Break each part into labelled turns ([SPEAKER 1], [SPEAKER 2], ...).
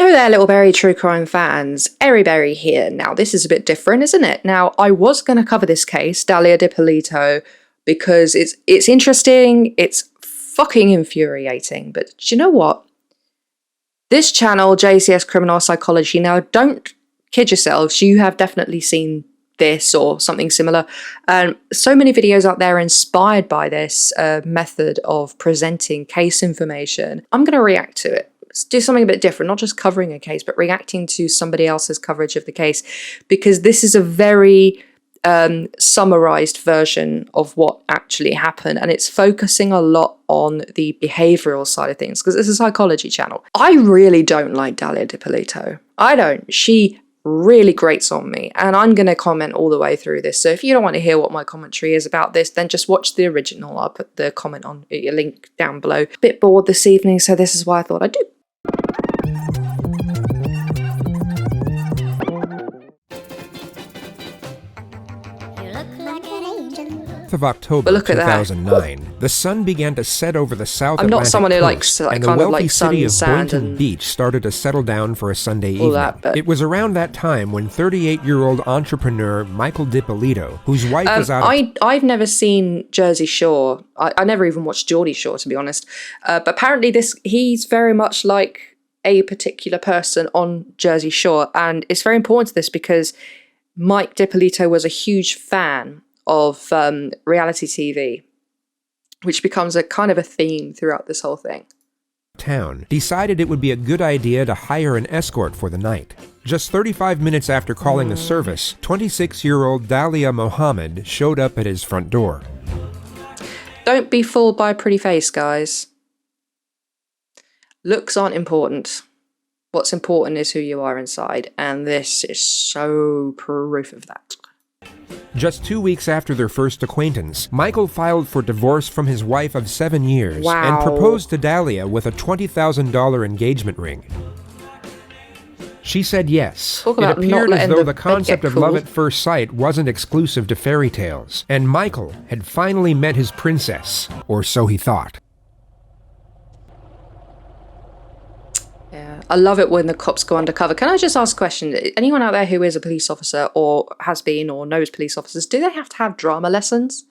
[SPEAKER 1] Hello there, little berry true crime fans. Eryberrie here. Now, this is a bit different, isn't it? Now, I was going to cover this case, Dalia Dippolito, because it's interesting, it's fucking infuriating. But do you know what? This channel, JCS Criminal Psychology, now don't kid yourselves, you have definitely seen this or something similar. So many videos out there inspired by this method of presenting case information. I'm going to react to it. Do something a bit different, not just covering a case, but reacting to somebody else's coverage of the case, because this is a very summarized version of what actually happened, and it's focusing a lot on the behavioral side of things, because it's a psychology channel. I really don't like Dalia Dippolito. I don't. She really grates on me, and I'm going to comment all the way through this. So if you don't want to hear what my commentary is about this, then just watch the original. I'll put the comment on a link down below. Bit bored this evening, so this is why I thought I'd do.
[SPEAKER 2] Of October 2009, the sun began to set over the South Atlantic
[SPEAKER 1] not someone who
[SPEAKER 2] coast,
[SPEAKER 1] likes
[SPEAKER 2] and the wealthy city of Boynton Beach started to settle down for a Sunday evening. It was around that time when 38-year-old entrepreneur Michael Dippolito, whose wife was out of...
[SPEAKER 1] I've never seen Jersey Shore. I never even watched Geordie Shore, to be honest. But apparently he's very much like a particular person on Jersey Shore, and it's very important to this because Mike Dippolito was a huge fan of reality TV, which becomes a kind of a theme throughout this whole thing.
[SPEAKER 2] Town decided it would be a good idea to hire an escort for the night. Just 35 minutes after calling the service, 26-year-old Dalia Mohammed showed up at his front door.
[SPEAKER 1] Don't be fooled by a pretty face, guys. Looks aren't important. What's important is who you are inside, and this is so proof of that.
[SPEAKER 2] Just 2 weeks after their first acquaintance, Michael filed for divorce from his wife of 7 years and proposed to Dalia with a $20,000 engagement ring. She said yes. It appeared as though the concept of love at first sight wasn't exclusive to fairy tales, and Michael had finally met his princess, or so he thought.
[SPEAKER 1] Yeah, I love it when the cops go undercover. Can I just ask a question? Anyone out there who is a police officer or has been or knows police officers, do they have to have drama lessons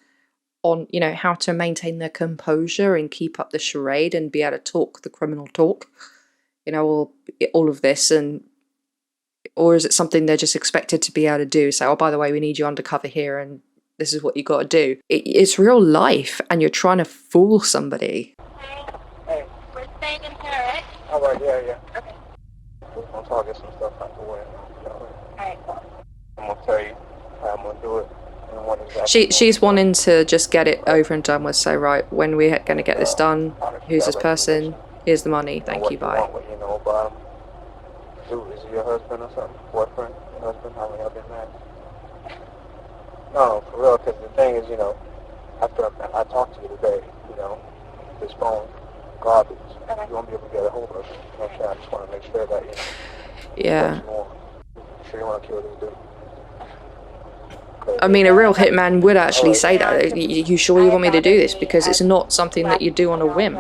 [SPEAKER 1] on, you know, how to maintain their composure and keep up the charade and be able to talk the criminal talk, you know, all of this, and or is it something they're just expected to be able to do? Say, oh, by the way, we need you undercover here and this is what you got to do. It's real life and you're trying to fool somebody.
[SPEAKER 3] Hey, we're staying in here, right? All right, yeah. Okay. I'm trying to get some stuff out the way. Alright, cool. I'm gonna tell you how I'm gonna do it.
[SPEAKER 1] She's wanting to just get it over and done with. So right, when we're going to get this done, who's this person? Here's the money. Thank you. Bye.
[SPEAKER 3] What you know about him? Dude, is he your husband or something? Boyfriend? Your husband? How long y'all been married? No, for real. Because the thing is, you know, after I talked to you today, you know, this phone garbage. Okay. You won't be able to get a hold of it. You know what I'm saying? I just want to make sure that, you know.
[SPEAKER 1] Yeah.
[SPEAKER 3] Sure you want to kill this dude.
[SPEAKER 1] I mean, a real hitman would actually say that. You sure you want me to do this? Because it's not something that you do on a whim.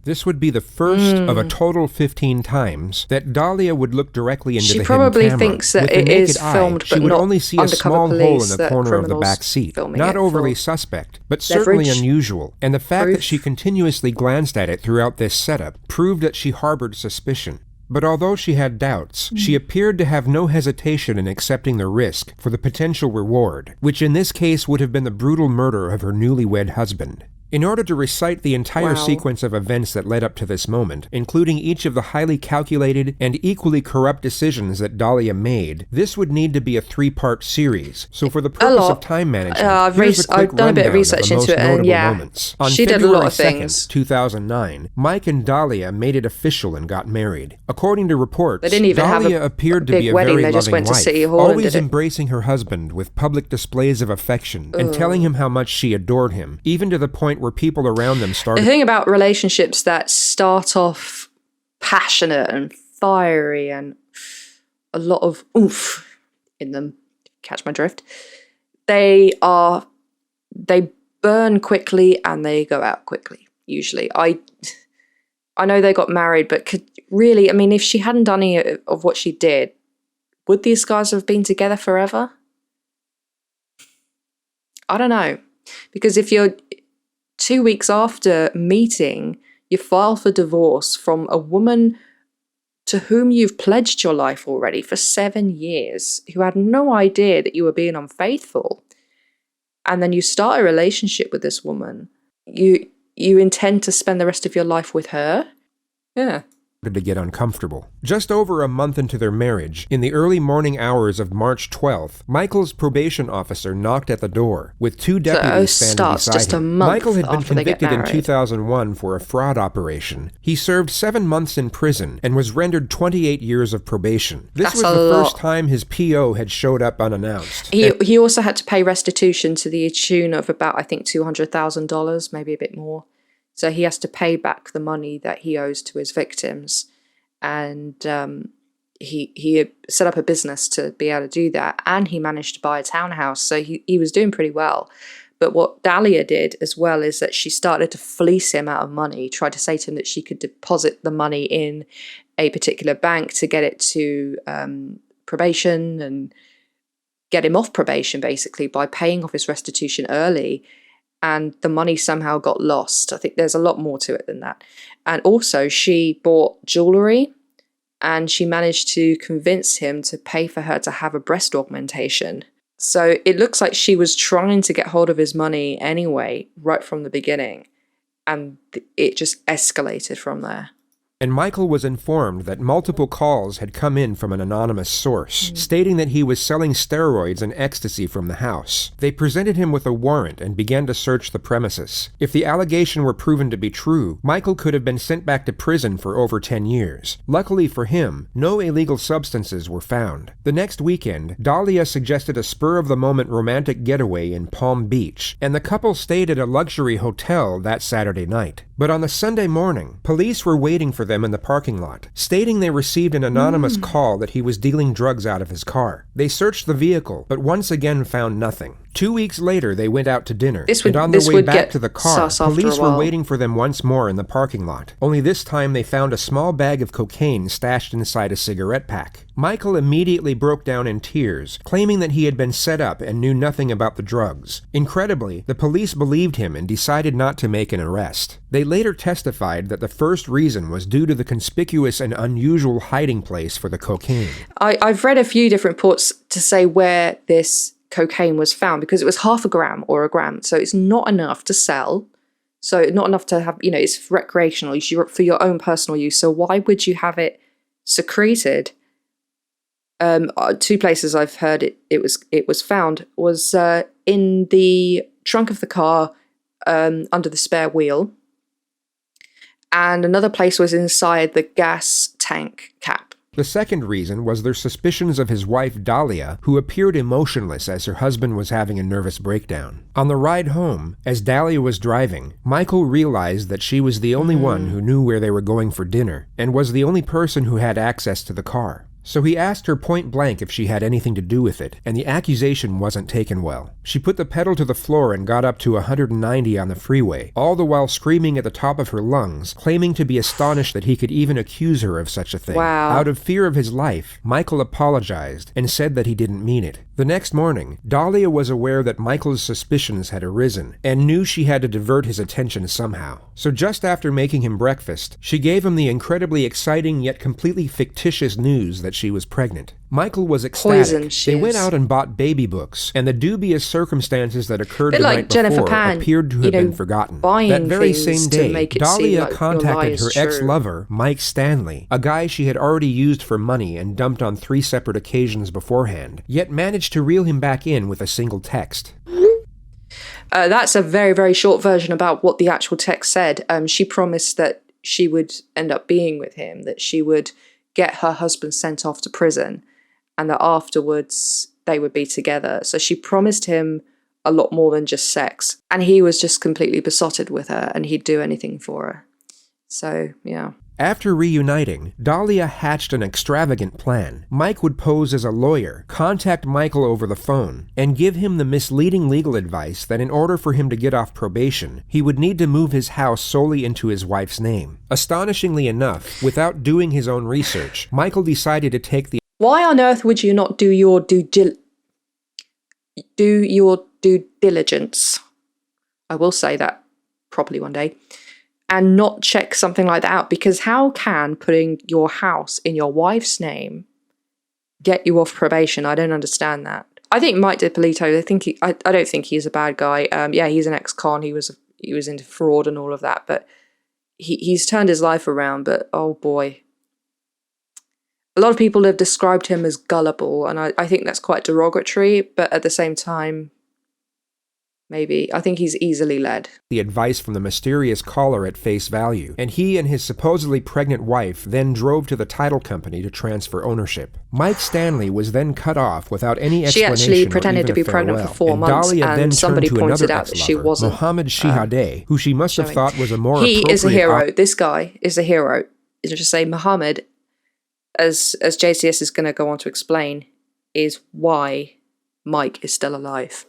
[SPEAKER 2] This would be the first of a total 15 times that Dalia would look directly into the hidden camera.
[SPEAKER 1] She probably thinks that it is filmed, but
[SPEAKER 2] she would
[SPEAKER 1] not
[SPEAKER 2] only see a small hole in the corner of the back seat. Not overly suspect, but certainly unusual. And the fact that she continuously glanced at it throughout this setup proved that she harbored suspicion. But although she had doubts, she appeared to have no hesitation in accepting the risk for the potential reward, which in this case would have been the brutal murder of her newlywed husband. In order to recite the entire sequence of events that led up to this moment, including each of the highly calculated and equally corrupt decisions that Dalia made, this would need to be a 3-part series. So for the purpose of time management,
[SPEAKER 1] I've done a bit of research into it, and yeah, she did a lot of things.
[SPEAKER 2] 2009, Mike and Dalia made it official and got married. According to reports,
[SPEAKER 1] they didn't even
[SPEAKER 2] Dalia
[SPEAKER 1] have
[SPEAKER 2] appeared to be a
[SPEAKER 1] wedding.
[SPEAKER 2] very
[SPEAKER 1] They just
[SPEAKER 2] loving
[SPEAKER 1] went to
[SPEAKER 2] wife,
[SPEAKER 1] City Hall
[SPEAKER 2] always
[SPEAKER 1] and
[SPEAKER 2] embracing her husband with public displays of affection and telling him how much she adored him, even to the point where people around them started.
[SPEAKER 1] The thing about relationships that start off passionate and fiery and a lot of oomph in them, catch my drift, they burn quickly and they go out quickly, usually. I I know they got married, but if she hadn't done any of what she did, would these guys have been together forever? I don't know. Because if you're 2 weeks after meeting, you file for divorce from a woman to whom you've pledged your life already for 7 years, who had no idea that you were being unfaithful, and then you start a relationship with this woman, you intend to spend the rest of your life with her? Yeah.
[SPEAKER 2] To get uncomfortable. Just over a month into their marriage, in the early morning hours of March 12th, Michael's probation officer knocked at the door, with 2 deputies standing beside him. Michael had been convicted in 2001 for a fraud operation. He served 7 months in prison and was rendered 28 years of probation. This was the first time his PO had showed up unannounced.
[SPEAKER 1] He also had to pay restitution to the tune of about, I think, $200,000, maybe a bit more. So he has to pay back the money that he owes to his victims. And he set up a business to be able to do that. And he managed to buy a townhouse. So he was doing pretty well. But what Dalia did as well is that she started to fleece him out of money, tried to say to him that she could deposit the money in a particular bank to get it to probation and get him off probation, basically, by paying off his restitution early. And the money somehow got lost. I think there's a lot more to it than that. And also she bought jewelry, and she managed to convince him to pay for her to have a breast augmentation. So it looks like she was trying to get hold of his money anyway, right from the beginning. And it just escalated from there.
[SPEAKER 2] And Michael was informed that multiple calls had come in from an anonymous source, stating that he was selling steroids and ecstasy from the house. They presented him with a warrant and began to search the premises. If the allegation were proven to be true, Michael could have been sent back to prison for over 10 years. Luckily for him, no illegal substances were found. The next weekend, Dalia suggested a spur-of-the-moment romantic getaway in Palm Beach, and the couple stayed at a luxury hotel that Saturday night. But on the Sunday morning, police were waiting for them in the parking lot, stating they received an anonymous call that he was dealing drugs out of his car. They searched the vehicle, but once again found nothing. 2 weeks later, they went out to dinner, and on their way back to the car, police were waiting for them once more in the parking lot. Only this time they found a small bag of cocaine stashed inside a cigarette pack. Michael immediately broke down in tears, claiming that he had been set up and knew nothing about the drugs. Incredibly, the police believed him and decided not to make an arrest. They later testified that the first reason was due to the conspicuous and unusual hiding place for the cocaine.
[SPEAKER 1] I've read a few different reports to say where this cocaine was found, because it was 0.5 gram or 1 gram, so it's not enough to sell, so not enough to have, it's recreational, it's for your own personal use. So why would you have it secreted? 2 places I've heard it was found was in the trunk of the car, under the spare wheel, and another place was inside the gas tank cap.
[SPEAKER 2] The second reason was their suspicions of his wife Dalia, who appeared emotionless as her husband was having a nervous breakdown. On the ride home, as Dalia was driving, Michael realized that she was the only one who knew where they were going for dinner, and was the only person who had access to the car. So he asked her point blank if she had anything to do with it, and the accusation wasn't taken well. She put the pedal to the floor and got up to 190 on the freeway, all the while screaming at the top of her lungs, claiming to be astonished that he could even accuse her of such a thing.
[SPEAKER 1] Wow.
[SPEAKER 2] Out of fear of his life, Michael apologized and said that he didn't mean it. The next morning, Dalia was aware that Michael's suspicions had arisen, and knew she had to divert his attention somehow. So just after making him breakfast, she gave him the incredibly exciting yet completely fictitious news that she was pregnant. Michael was ecstatic. They went out and bought baby books, and the dubious circumstances that occurred the night before appeared to have been forgotten. That very same day, Dalia contacted her ex-lover, Mike Stanley, a guy she had already used for money and dumped on 3 separate occasions beforehand, yet managed to reel him back in with a single text.
[SPEAKER 1] That's a very, very short version about what the actual text said. She promised that she would end up being with him, that she would get her husband sent off to prison, and that afterwards they would be together. So she promised him a lot more than just sex. And he was just completely besotted with her, and he'd do anything for her. So, yeah.
[SPEAKER 2] After reuniting, Dalia hatched an extravagant plan. Mike would pose as a lawyer, contact Michael over the phone, and give him the misleading legal advice that in order for him to get off probation, he would need to move his house solely into his wife's name. Astonishingly enough, without doing his own research, Michael decided to take the...
[SPEAKER 1] Why on earth would you not do your due diligence? I will say that properly one day. And not check something like that out, because how can putting your house in your wife's name get you off probation? I don't understand that. I think Mike Dippolito, I don't think he's a bad guy. Yeah, he's an ex-con. He was into fraud and all of that, but he's turned his life around. But oh boy, a lot of people have described him as gullible, and I think that's quite derogatory. But at the same time, maybe. I think he's easily led.
[SPEAKER 2] The advice from the mysterious caller at face value, and he and his supposedly pregnant wife then drove to the title company to transfer ownership. Mike Stanley was then cut off without any explanation.
[SPEAKER 1] She actually pretended to be pregnant for 4 months, and somebody pointed out that she wasn't.
[SPEAKER 2] Mohammed Shihadeh, who she must have thought was a more appropriate...
[SPEAKER 1] He is a hero. This guy is a hero. Just say Mohammed, as JCS is going to go on to explain, is why Mike is still alive.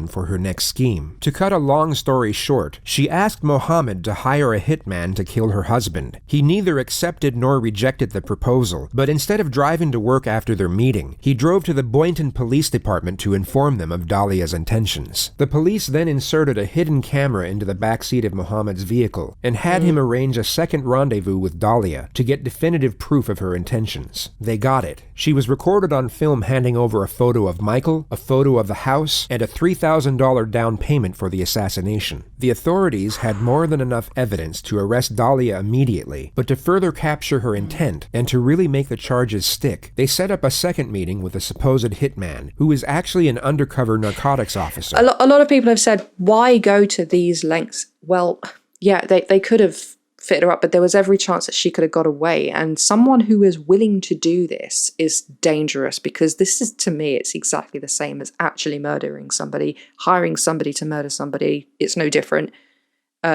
[SPEAKER 2] For her next scheme. To cut a long story short, she asked Mohammed to hire a hitman to kill her husband. He neither accepted nor rejected the proposal, but instead of driving to work after their meeting, he drove to the Boynton Police Department to inform them of Dalia's intentions. The police then inserted a hidden camera into the backseat of Mohammed's vehicle and had him arrange a second rendezvous with Dalia to get definitive proof of her intentions. They got it. She was recorded on film handing over a photo of Michael, a photo of the house, and a $3,000 down payment for the assassination. The authorities had more than enough evidence to arrest Dalia immediately, but to further capture her intent and to really make the charges stick, they set up a second meeting with a supposed hitman, who is actually an undercover narcotics officer.
[SPEAKER 1] A lot of people have said, why go to these lengths? Well, yeah, they could have fit her up, but there was every chance that she could have got away, and someone who is willing to do this is dangerous, because this is, to me, it's exactly the same as actually murdering somebody. Hiring somebody to murder somebody, it's no different,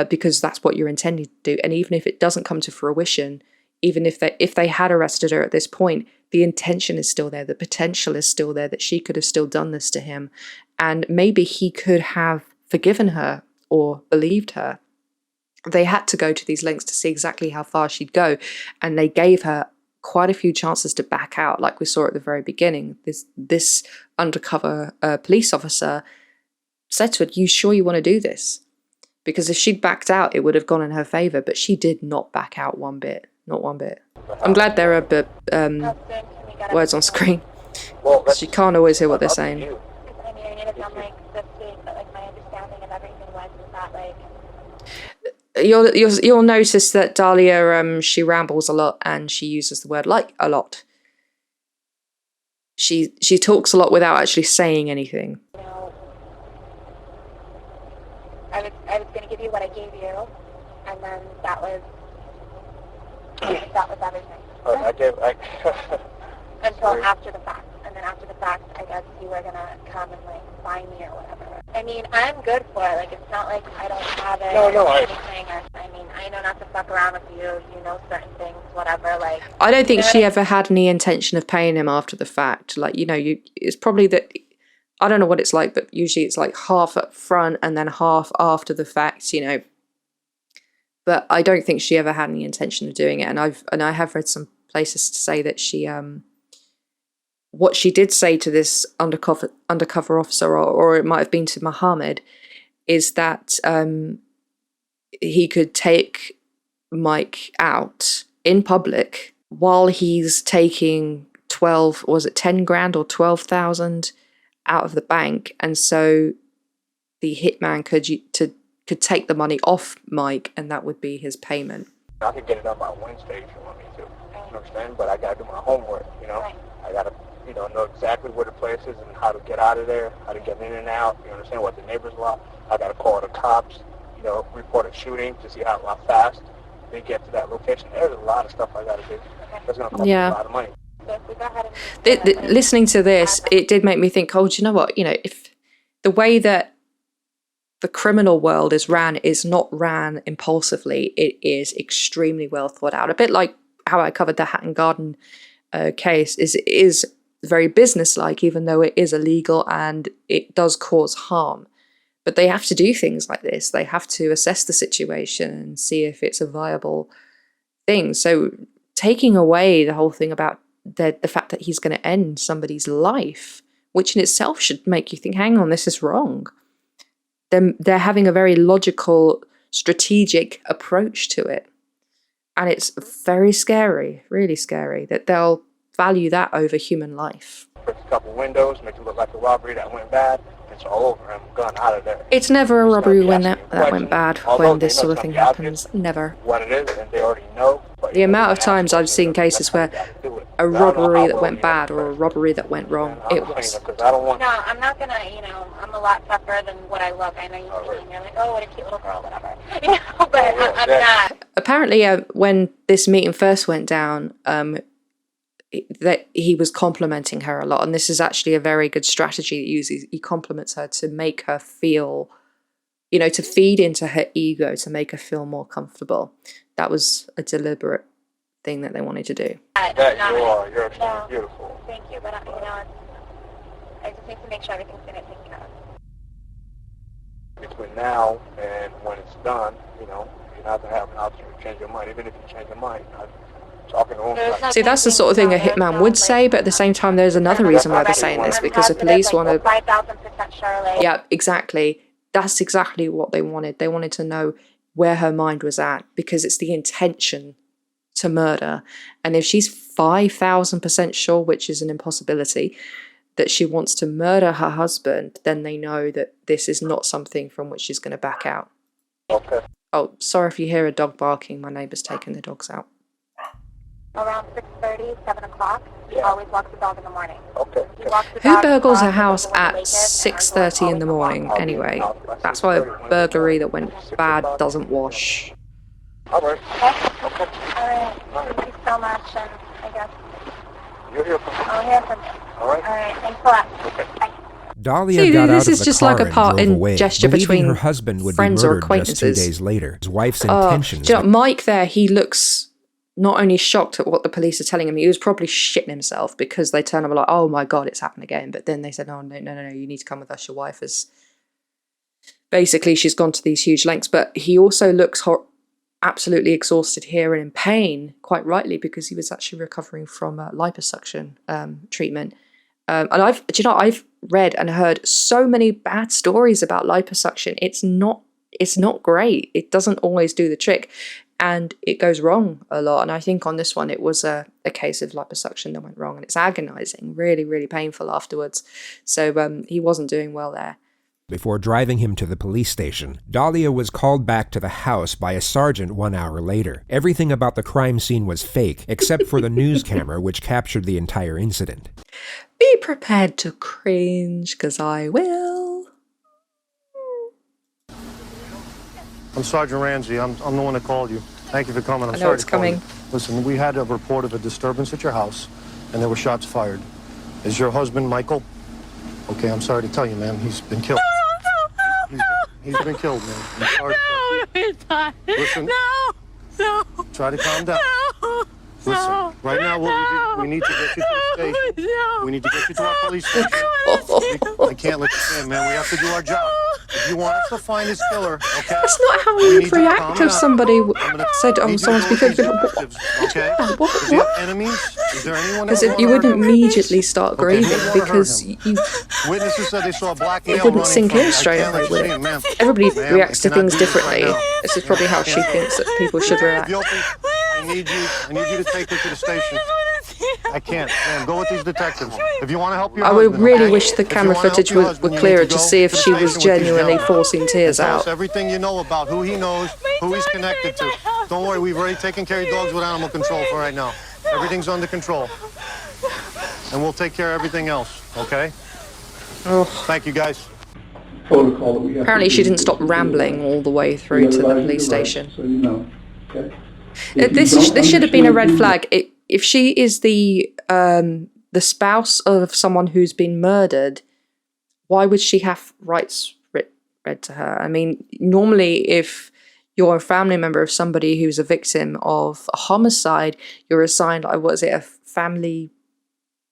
[SPEAKER 1] because that's what you're intending to do. And even if it doesn't come to fruition, even if they had arrested her at this point, the intention is still there, the potential is still there that she could have still done this to him, and maybe he could have forgiven her or believed her. They had to go to these lengths to see exactly how far she'd go, and they gave her quite a few chances to back out, like we saw at the very beginning. This undercover police officer said to her, "You sure you want to do this?" Because if she'd backed out, it would have gone in her favor, but she did not back out one bit, not one bit. I'm glad there are words on screen, because you can't always hear what they're saying. You'll notice that Dalia, she rambles a lot, and she uses the word like a lot. She talks a lot without actually saying anything.
[SPEAKER 4] You know, I was going to give you what I gave you, and then that was everything. Until after the fact, and then after the fact, I guess you were going to come and like find me or whatever. I mean, I'm good for it. Like, it's not like I don't have it or anything. I mean, I know not to fuck around with you. You know certain things, whatever. Like,
[SPEAKER 1] I don't think she ever had any intention of paying him after the fact. Like, you know, it's probably that, I don't know what it's like, but usually it's like half up front and then half after the fact, you know. But I don't think she ever had any intention of doing it. And I have read some places to say that she what she did say to this undercover officer, or it might have been to Mohammed, is that he could take Mike out in public while he's taking 10 grand or 12,000 out of the bank, and so the hitman could take the money off Mike, and that would be his payment.
[SPEAKER 3] I could get it up by Wednesday if you want me to. You understand? But I gotta do my homework. You know, I gotta know exactly where the place is and how to get out of there, how to get in and out. You understand what the neighbors want? I gotta call the cops. You know, report a shooting to see how fast they get to that location. There's a lot of stuff I gotta do. That's gonna cost me a lot of money.
[SPEAKER 1] Listening to this, it did make me think, oh, do you know what? You know, if the way that the criminal world is not ran impulsively. It is extremely well thought out. A bit like how I covered the Hatton Garden case, it is very businesslike, even though it is illegal and it does cause harm. But they have to do things like this. They have to assess the situation and see if it's a viable thing. So taking away the whole thing about the fact that he's going to end somebody's life, which in itself should make you think, hang on, this is wrong. They're having a very logical, strategic approach to it. And it's very scary, really scary, that they'll value that over human life.
[SPEAKER 3] Break a couple windows, make it look like a robbery that went bad. It's all over. I'm gone out of there.
[SPEAKER 1] It's never a robbery when that went bad, when this sort of thing happens. Never.
[SPEAKER 3] What it is, and they already know.
[SPEAKER 1] The amount of times I've seen cases where a robbery that went bad or a robbery that went wrong, it was.
[SPEAKER 4] No, I'm not gonna, I'm a lot tougher than what I look. I know you see me and you're like, oh, what a cute little girl, whatever. But I'm not.
[SPEAKER 1] Apparently, when this meeting first went down, that he was complimenting her a lot, and this is actually a very good strategy that he compliments her to make her feel, to feed into her ego, to make her feel more comfortable. That was a deliberate thing that they wanted to do.
[SPEAKER 3] You're extremely beautiful.
[SPEAKER 4] Thank you, but I just need to make sure everything's gonna take care of.
[SPEAKER 3] Between now and when it's done, you're not gonna have an option to change your mind. Even if you change your mind, talking to him.
[SPEAKER 1] See, that's the sort of thing a hitman would say, but at the same time, there's another reason why they're saying this, because the police want to...
[SPEAKER 4] 5,000% sure.
[SPEAKER 1] Yeah, exactly. That's exactly what they wanted. They wanted to know where her mind was at, because it's the intention to murder. And if she's 5,000% sure, which is an impossibility, that she wants to murder her husband, then they know that this is not something from which she's going to back out.
[SPEAKER 3] Okay.
[SPEAKER 1] Oh, sorry if you hear a dog barking. My neighbour's taking the dogs out.
[SPEAKER 4] Around 6:30, 7 o'clock, he always walks the dog in the morning.
[SPEAKER 3] Okay.
[SPEAKER 1] Who burgles a house at 6:30 in the morning anyway? That's why a burglary that went bad doesn't wash.
[SPEAKER 3] All right.
[SPEAKER 4] Okay. All right. Thank you so much, and I guess
[SPEAKER 3] You'll hear from me.
[SPEAKER 4] I'll hear from you.
[SPEAKER 3] All right.
[SPEAKER 4] All right. Thanks a lot.
[SPEAKER 3] Okay.
[SPEAKER 4] Bye.
[SPEAKER 2] Dalia got out of
[SPEAKER 1] is
[SPEAKER 2] the
[SPEAKER 1] just
[SPEAKER 2] car
[SPEAKER 1] like a part
[SPEAKER 2] and drove
[SPEAKER 1] in
[SPEAKER 2] away,
[SPEAKER 1] gesture
[SPEAKER 2] believing
[SPEAKER 1] between
[SPEAKER 2] her husband would
[SPEAKER 1] friends
[SPEAKER 2] be
[SPEAKER 1] or
[SPEAKER 2] murdered just 2
[SPEAKER 1] acquaintances.
[SPEAKER 2] days later. His wife's intentions.
[SPEAKER 1] Do you know, Mike there, he looks not only shocked at what the police are telling him, he was probably shitting himself, because they turn him like, oh my God, it's happened again. But then they said, no, you need to come with us. Your wife is... Basically, she's gone to these huge lengths. But he also looks absolutely exhausted here and in pain, quite rightly, because he was actually recovering from liposuction treatment. And I've read and heard so many bad stories about liposuction. It's not great. It doesn't always do the trick, and it goes wrong a lot. And I think on this one, it was a case of liposuction that went wrong, and it's agonizing, really, really painful afterwards. So he wasn't doing well there.
[SPEAKER 2] Before driving him to the police station, Dalia was called back to the house by a sergeant 1 hour later. Everything about the crime scene was fake, except for the news camera, which captured the entire incident.
[SPEAKER 1] Be prepared to cringe, because I will.
[SPEAKER 5] I'm Sergeant Ramsey. I'm the one that called you. Thank you for coming.
[SPEAKER 1] I know it's coming.
[SPEAKER 5] Listen, we had a report of a disturbance at your house, and there were shots fired. Is your husband Michael? Okay, I'm sorry to tell you, ma'am. He's been killed. He's been killed, man. I'm sorry.
[SPEAKER 6] No, he's not.
[SPEAKER 5] Listen.
[SPEAKER 6] No.
[SPEAKER 5] Try to calm down. Listen, right now we need to get you to the station. We need to get you to our police station. I can't let you in, man. We have to do our job. If you want us to find this killer, okay?
[SPEAKER 1] That's not how you'd react if somebody said, someone's because...
[SPEAKER 5] Okay? Does he have enemies? Is there anyone else?
[SPEAKER 1] You wouldn't immediately start grieving, because
[SPEAKER 5] Witnesses said they saw a black male
[SPEAKER 1] it wouldn't
[SPEAKER 5] running
[SPEAKER 1] sink
[SPEAKER 5] from
[SPEAKER 1] in
[SPEAKER 5] you.
[SPEAKER 1] straight
[SPEAKER 5] I
[SPEAKER 1] away,
[SPEAKER 5] can't
[SPEAKER 1] would
[SPEAKER 5] let you in, ma'am.
[SPEAKER 1] Everybody
[SPEAKER 5] Ma'am,
[SPEAKER 1] reacts to
[SPEAKER 5] I cannot
[SPEAKER 1] things
[SPEAKER 5] do this
[SPEAKER 1] differently.
[SPEAKER 5] right now.
[SPEAKER 1] This is probably how she thinks that people should react.
[SPEAKER 5] I need you to take her to the station. I can't. Man, go with these detectives. If you want to help your
[SPEAKER 1] I would
[SPEAKER 5] husband,
[SPEAKER 1] really
[SPEAKER 5] okay?
[SPEAKER 1] wish the
[SPEAKER 5] If you
[SPEAKER 1] camera
[SPEAKER 5] wanna help
[SPEAKER 1] footage
[SPEAKER 5] your
[SPEAKER 1] were
[SPEAKER 5] husband, you
[SPEAKER 1] clearer
[SPEAKER 5] need
[SPEAKER 1] to
[SPEAKER 5] go
[SPEAKER 1] see if
[SPEAKER 5] to the
[SPEAKER 1] she was
[SPEAKER 5] station with these
[SPEAKER 1] genuinely
[SPEAKER 5] gentlemen.
[SPEAKER 1] forcing tears
[SPEAKER 5] Tell
[SPEAKER 1] out.
[SPEAKER 5] us everything you know about who he knows, who he's connected to. Don't worry, we've already taken care of your dogs with animal control for right now. Everything's under control. And we'll take care of everything else, okay?
[SPEAKER 1] Oh.
[SPEAKER 5] Thank you, guys.
[SPEAKER 1] Apparently she didn't stop rambling all the way through to the police station.
[SPEAKER 7] So you know, okay?
[SPEAKER 1] This should have been a red flag. If she is the spouse of someone who's been murdered, why would she have rights read to her. I mean, normally if you're a family member of somebody who's a victim of a homicide, you're assigned, what is it, a family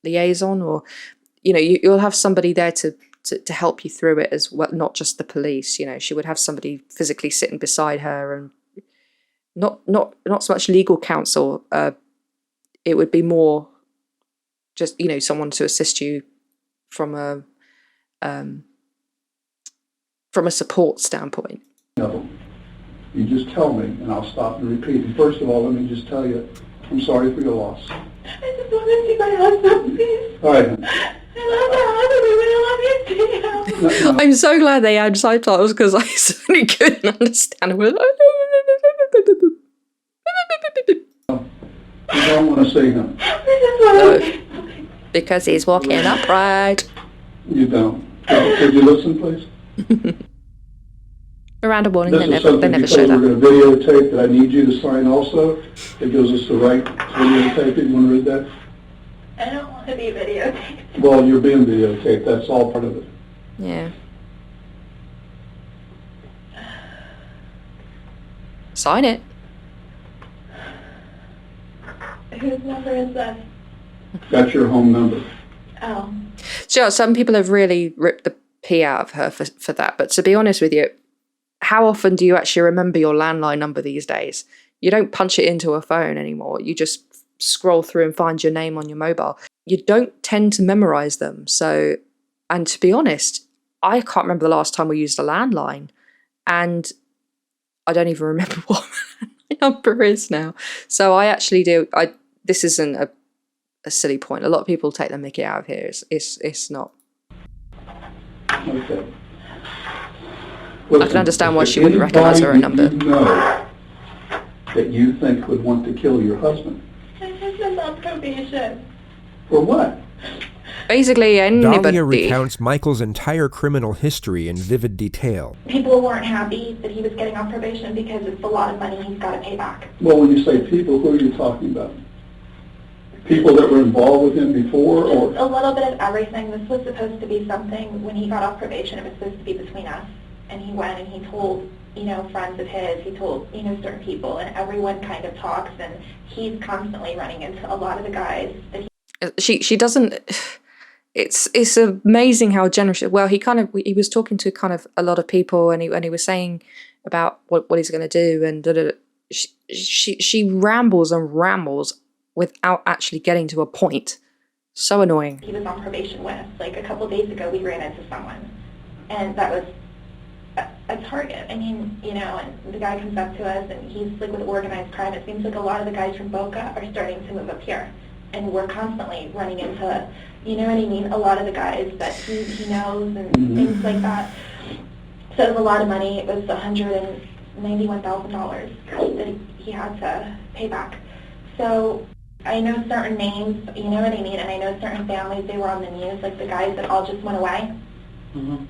[SPEAKER 1] liaison, or, you know, you'll have somebody there to help you through it as well, not just the police. You know, she would have somebody physically sitting beside her, and not so much legal counsel. It would be more just, you know, someone to assist you from a support standpoint.
[SPEAKER 7] No, you just tell me, and I'll stop and repeat. And first of all, let me just tell you, I'm sorry for your loss.
[SPEAKER 4] I just want to see my husband, please.
[SPEAKER 7] All right.
[SPEAKER 4] I love you,
[SPEAKER 7] No.
[SPEAKER 1] I'm so glad they had subtitles, because I certainly couldn't understand it.
[SPEAKER 7] You don't want to see him.
[SPEAKER 1] No, because he's walking upright.
[SPEAKER 7] You don't. Could you listen, please?
[SPEAKER 1] Miranda warning,
[SPEAKER 7] This
[SPEAKER 1] they
[SPEAKER 7] is
[SPEAKER 1] never
[SPEAKER 7] something
[SPEAKER 1] show
[SPEAKER 7] because
[SPEAKER 1] that.
[SPEAKER 7] we're going to videotape that I need you to sign also. It gives us the right to videotape it. You want to read that?
[SPEAKER 4] I don't want to be videotaped.
[SPEAKER 7] Well, you're being videotaped. That's all part of it.
[SPEAKER 1] Yeah. Sign it.
[SPEAKER 4] Whose number is that?
[SPEAKER 7] That's your home number.
[SPEAKER 4] Oh.
[SPEAKER 1] So some people have really ripped the pee out of her for that. But to be honest with you, how often do you actually remember your landline number these days? You don't punch it into a phone anymore. You just scroll through and find your name on your mobile. You don't tend to memorize them. So, and to be honest, I can't remember the last time we used a landline. And I don't even remember what my number is now. So I actually do. This isn't a silly point. A lot of people take the mickey out of here. It's not.
[SPEAKER 7] Okay.
[SPEAKER 1] I can understand why she wouldn't recognise her own number.
[SPEAKER 7] You know that you think would want to kill your husband.
[SPEAKER 4] My husband's on probation.
[SPEAKER 7] For what?
[SPEAKER 1] Basically, anybody.
[SPEAKER 2] Dalia recounts Michael's entire criminal history in vivid detail.
[SPEAKER 4] People weren't happy that he was getting off probation because it's a lot of money he's got to pay back.
[SPEAKER 7] Well, when you say people, who are you talking about? People that were involved with him before, or?
[SPEAKER 4] Just a little bit of everything. This was supposed to be something, when he got off probation, it was supposed to be between us. And he went and he told, you know, friends of his, he told, you know, certain people, and everyone kind of talks, and he's constantly running into a lot of the guys that
[SPEAKER 1] she doesn't. It's amazing how generous. Well, he was talking to kind of a lot of people, and he was saying about what he's going to do, and she rambles and rambles without actually getting to a point. So annoying.
[SPEAKER 4] He was on probation with. Like a couple days ago, we ran into someone, and that was a target. I mean, you know, and the guy comes up to us, and he's like with organized crime. It seems like a lot of the guys from Boca are starting to move up here, and we're constantly running into, you know what I mean, a lot of the guys that he knows and things like that. So it was a lot of money. It was $191,000 that he had to pay back. So I know certain names, you know what I mean, and I know certain families, they were on the news, like the guys that all just went away.
[SPEAKER 7] Mm-hmm.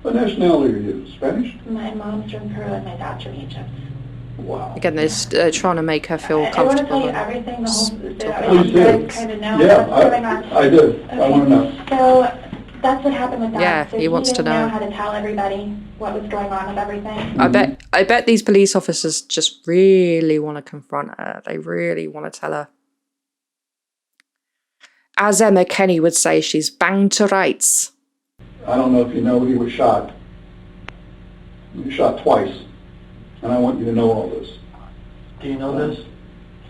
[SPEAKER 7] What nationality are you? Spanish?
[SPEAKER 4] My mom's from Peru and my dad's from Egypt.
[SPEAKER 7] Wow.
[SPEAKER 1] Again, they're trying to make her feel comfortable.
[SPEAKER 4] I want to tell you everything, the whole,
[SPEAKER 7] Please do.
[SPEAKER 4] you kind of know
[SPEAKER 7] Yeah,
[SPEAKER 4] what's going on.
[SPEAKER 7] I do.
[SPEAKER 4] Okay.
[SPEAKER 7] I want to know.
[SPEAKER 4] So that's what happened with that.
[SPEAKER 1] Yeah,
[SPEAKER 4] so
[SPEAKER 1] he wants to
[SPEAKER 4] didn't
[SPEAKER 1] know.
[SPEAKER 4] How to tell everybody what was going on with everything.
[SPEAKER 1] I bet these police officers just really want to confront her. They really want to tell her. As Emma Kenny would say, she's banged to rights.
[SPEAKER 7] I don't know if you know, he was shot. He was shot twice. And I want you to know all this.
[SPEAKER 8] Do you know this?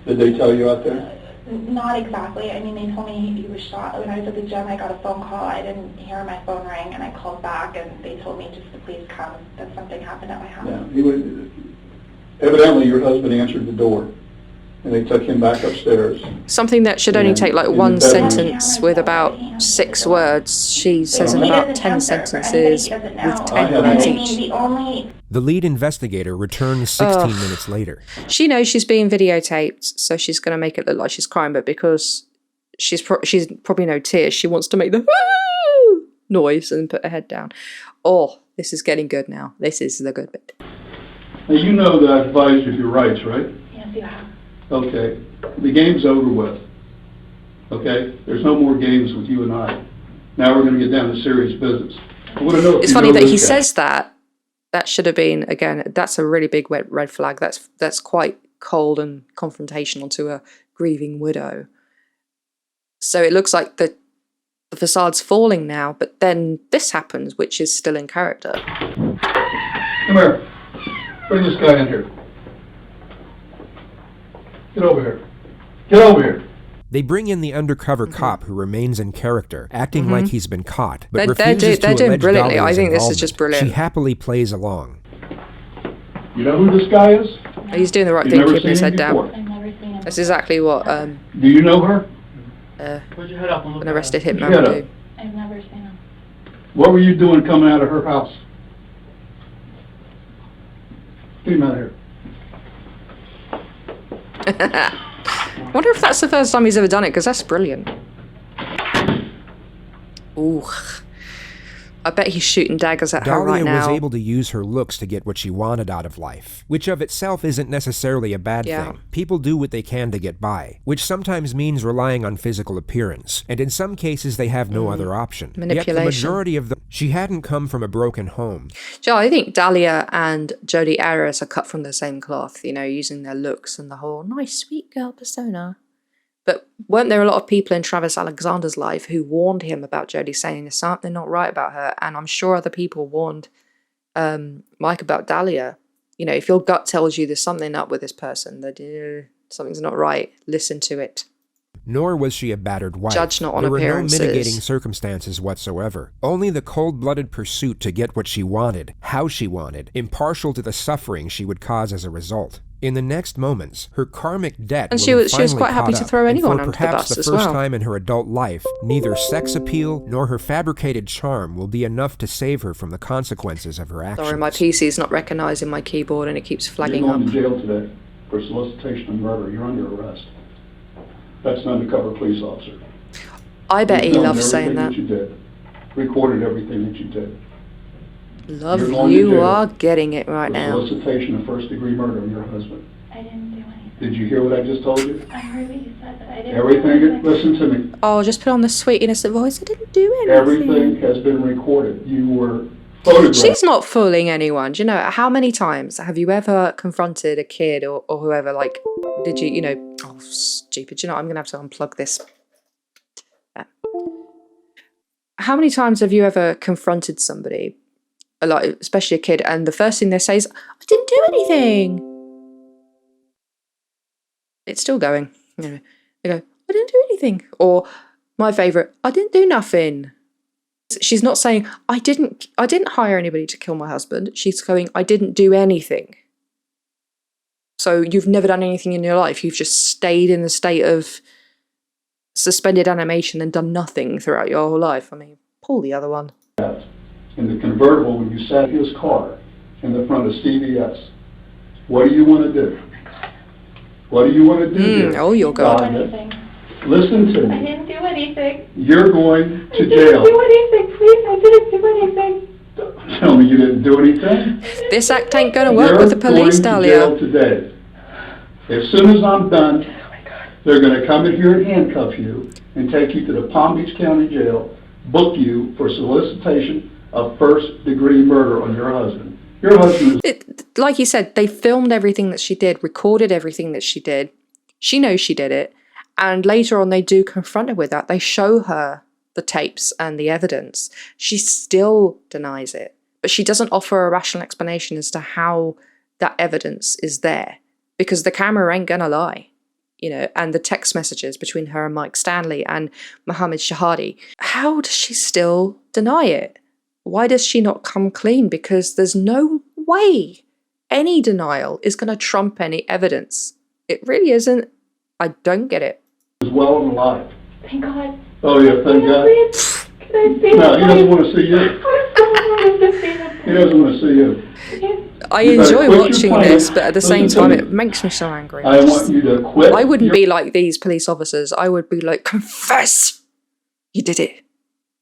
[SPEAKER 7] Did they tell you out there?
[SPEAKER 4] Not exactly. I mean, they told me he was shot. When I was at the gym, I got a phone call. I didn't hear my phone ring, and I called back, and they told me just to please come, that something happened at my house.
[SPEAKER 7] Yeah. He would, evidently, your husband answered the door, and they took him back upstairs.
[SPEAKER 1] Something that should only take like one sentence with about 6 words. She says in about 10 sentences with 10 words each.
[SPEAKER 2] The lead investigator returns 16 minutes later.
[SPEAKER 1] She knows she's being videotaped, so she's going to make it look like she's crying, but because she's probably no tears, she wants to make the noise and put her head down. Oh, this is getting good now. This is the good bit.
[SPEAKER 7] Now, you know that I've advised you of your rights, right?
[SPEAKER 4] Yes, you have.
[SPEAKER 7] Okay. The game's over with. Okay? There's no more games with you and I. Now we're going to get down to serious business. I want to know if
[SPEAKER 1] It's
[SPEAKER 7] you
[SPEAKER 1] funny
[SPEAKER 7] know
[SPEAKER 1] that
[SPEAKER 7] this
[SPEAKER 1] he
[SPEAKER 7] guy.
[SPEAKER 1] says that That should have been, again, that's a really big red flag. That's quite cold and confrontational to a grieving widow. So it looks like the facade's falling now, but then this happens, which is still in character.
[SPEAKER 7] Come here. Bring this guy in here. Get over here. Get over here.
[SPEAKER 2] They bring in the undercover cop who remains in character, acting like he's been caught, but
[SPEAKER 1] they're
[SPEAKER 2] refuses to
[SPEAKER 1] doing
[SPEAKER 2] allege
[SPEAKER 1] brilliantly.
[SPEAKER 2] Dalia's
[SPEAKER 1] I think this is
[SPEAKER 2] involvement.
[SPEAKER 1] just brilliant.
[SPEAKER 2] She happily plays along.
[SPEAKER 7] You know who this guy is?
[SPEAKER 1] He's doing the right
[SPEAKER 7] You've
[SPEAKER 1] thing,
[SPEAKER 7] never
[SPEAKER 1] keeping his
[SPEAKER 7] seen
[SPEAKER 1] head
[SPEAKER 7] him
[SPEAKER 1] down.
[SPEAKER 7] before?
[SPEAKER 4] I've never seen him.
[SPEAKER 1] That's exactly what
[SPEAKER 7] Do you know her?
[SPEAKER 8] Put your head up and look
[SPEAKER 1] an
[SPEAKER 8] at
[SPEAKER 1] arrested
[SPEAKER 8] her.
[SPEAKER 1] hitman
[SPEAKER 7] Yeah.
[SPEAKER 1] would do.
[SPEAKER 4] I've never seen him.
[SPEAKER 7] What were you doing coming out of her house? Get him out of here.
[SPEAKER 1] I wonder if that's the first time he's ever done it, because that's brilliant. Ooh. I bet he's shooting daggers at her right
[SPEAKER 2] Dalia
[SPEAKER 1] now.
[SPEAKER 2] was able to use her looks to get what she wanted out of life, which of itself isn't necessarily a bad thing. People do what they can to get by, which sometimes means relying on physical appearance, and in some cases they have no other option.
[SPEAKER 1] Manipulation.
[SPEAKER 2] Yet the majority of them, she hadn't come from a broken home.
[SPEAKER 1] Joe, I think Dalia and Jodi Arias are cut from the same cloth, you know, using their looks and the whole nice, sweet girl persona. But weren't there a lot of people in Travis Alexander's life who warned him about Jodi, saying there's something not right about her? And I'm sure other people warned Mike about Dalia. You know, if your gut tells you there's something up with this person, that something's not right, listen to it.
[SPEAKER 2] Nor was she a battered wife.
[SPEAKER 1] Judge not on
[SPEAKER 2] There
[SPEAKER 1] appearances.
[SPEAKER 2] were no mitigating circumstances whatsoever. Only the cold-blooded pursuit to get what she wanted, how she wanted, impartial to the suffering she would cause as a result. In the next moments, her karmic debt
[SPEAKER 1] And
[SPEAKER 2] will
[SPEAKER 1] she
[SPEAKER 2] have
[SPEAKER 1] was
[SPEAKER 2] finally
[SPEAKER 1] quite happy
[SPEAKER 2] caught
[SPEAKER 1] to
[SPEAKER 2] up,
[SPEAKER 1] throw
[SPEAKER 2] and
[SPEAKER 1] anyone
[SPEAKER 2] for
[SPEAKER 1] under the
[SPEAKER 2] perhaps
[SPEAKER 1] bus
[SPEAKER 2] the
[SPEAKER 1] as
[SPEAKER 2] first
[SPEAKER 1] well.
[SPEAKER 2] time in her adult life, neither sex appeal nor her fabricated charm will be enough to save her from the consequences of her actions.
[SPEAKER 1] Sorry, my PC's not recognising my keyboard and it keeps flagging
[SPEAKER 7] You're
[SPEAKER 1] up.
[SPEAKER 7] going to jail today for solicitation of murder. You're under arrest. That's an undercover police officer.
[SPEAKER 1] I bet he
[SPEAKER 7] You filmed
[SPEAKER 1] loves saying
[SPEAKER 7] everything
[SPEAKER 1] that.
[SPEAKER 7] you did. Recorded everything that you did.
[SPEAKER 1] Love,
[SPEAKER 7] You're going to
[SPEAKER 1] you
[SPEAKER 7] jail
[SPEAKER 1] are getting it right
[SPEAKER 7] for
[SPEAKER 1] now.
[SPEAKER 7] solicitation of first-degree murder on your husband.
[SPEAKER 4] I didn't do anything.
[SPEAKER 7] Did you hear what I just told you?
[SPEAKER 4] I heard what you said, but I didn't do
[SPEAKER 7] Everything,
[SPEAKER 4] anything.
[SPEAKER 7] listen to me.
[SPEAKER 1] Oh, just put on the sweet innocent voice. I didn't do anything.
[SPEAKER 7] Everything has been recorded. You were photographed.
[SPEAKER 1] She's not fooling anyone. Do you know, how many times have you ever confronted a kid or whoever, like, did you, oh, stupid, you know, I'm going to have to unplug this. How many times have you ever confronted somebody, like, especially a kid, and the first thing they say is, I didn't do anything. It's still going. You know, they go, I didn't do anything. Or my favourite, I didn't do nothing. She's not saying, I didn't hire anybody to kill my husband. She's going, I didn't do anything. So you've never done anything in your life. You've just stayed in the state of suspended animation and done nothing throughout your whole life. I mean, pull the other one.
[SPEAKER 7] In the convertible, when you sat his car in the front of CVS, what do you want to do? What do you want to do here?
[SPEAKER 1] Oh, your God.
[SPEAKER 7] Listen to
[SPEAKER 4] I
[SPEAKER 7] me.
[SPEAKER 4] didn't do anything.
[SPEAKER 7] You're going to
[SPEAKER 4] I
[SPEAKER 7] jail.
[SPEAKER 4] didn't do anything, please. I didn't do anything.
[SPEAKER 7] Tell me you didn't do anything.
[SPEAKER 1] This act ain't gonna work with the police,
[SPEAKER 7] You're going to jail
[SPEAKER 1] Dalia.
[SPEAKER 7] today. As soon as I'm done, they're going to come in here and handcuff you and take you to the Palm Beach County Jail, book you for solicitation of first-degree murder on your husband. Your husband is...
[SPEAKER 1] Like you said, they filmed everything that she did, recorded everything that she did. She knows she did it. And later on, they do confront her with that. They show her the tapes and the evidence. She still denies it. But she doesn't offer a rational explanation as to how that evidence is there. Because the camera ain't gonna lie. You know, and the text messages between her and Mike Stanley and Mohammed Shahadi. How does she still deny it? Why does she not come clean? Because there's no way any denial is going to trump any evidence. It really isn't. I don't get it.
[SPEAKER 7] well and alive.
[SPEAKER 4] Thank God.
[SPEAKER 7] Oh, yeah, thank God.
[SPEAKER 4] Can I see
[SPEAKER 7] No, he
[SPEAKER 4] him?
[SPEAKER 7] doesn't want to see you.
[SPEAKER 4] I so wanted to see him.
[SPEAKER 7] He doesn't want to see you.
[SPEAKER 1] I
[SPEAKER 7] You better
[SPEAKER 1] enjoy
[SPEAKER 7] quit your
[SPEAKER 1] watching
[SPEAKER 7] playing.
[SPEAKER 1] this, but at the same
[SPEAKER 7] Listen
[SPEAKER 1] time,
[SPEAKER 7] to me.
[SPEAKER 1] it makes me so angry.
[SPEAKER 7] I want you to quit.
[SPEAKER 1] I wouldn't
[SPEAKER 7] your-
[SPEAKER 1] be like these police officers. I would be like, confess! You did it.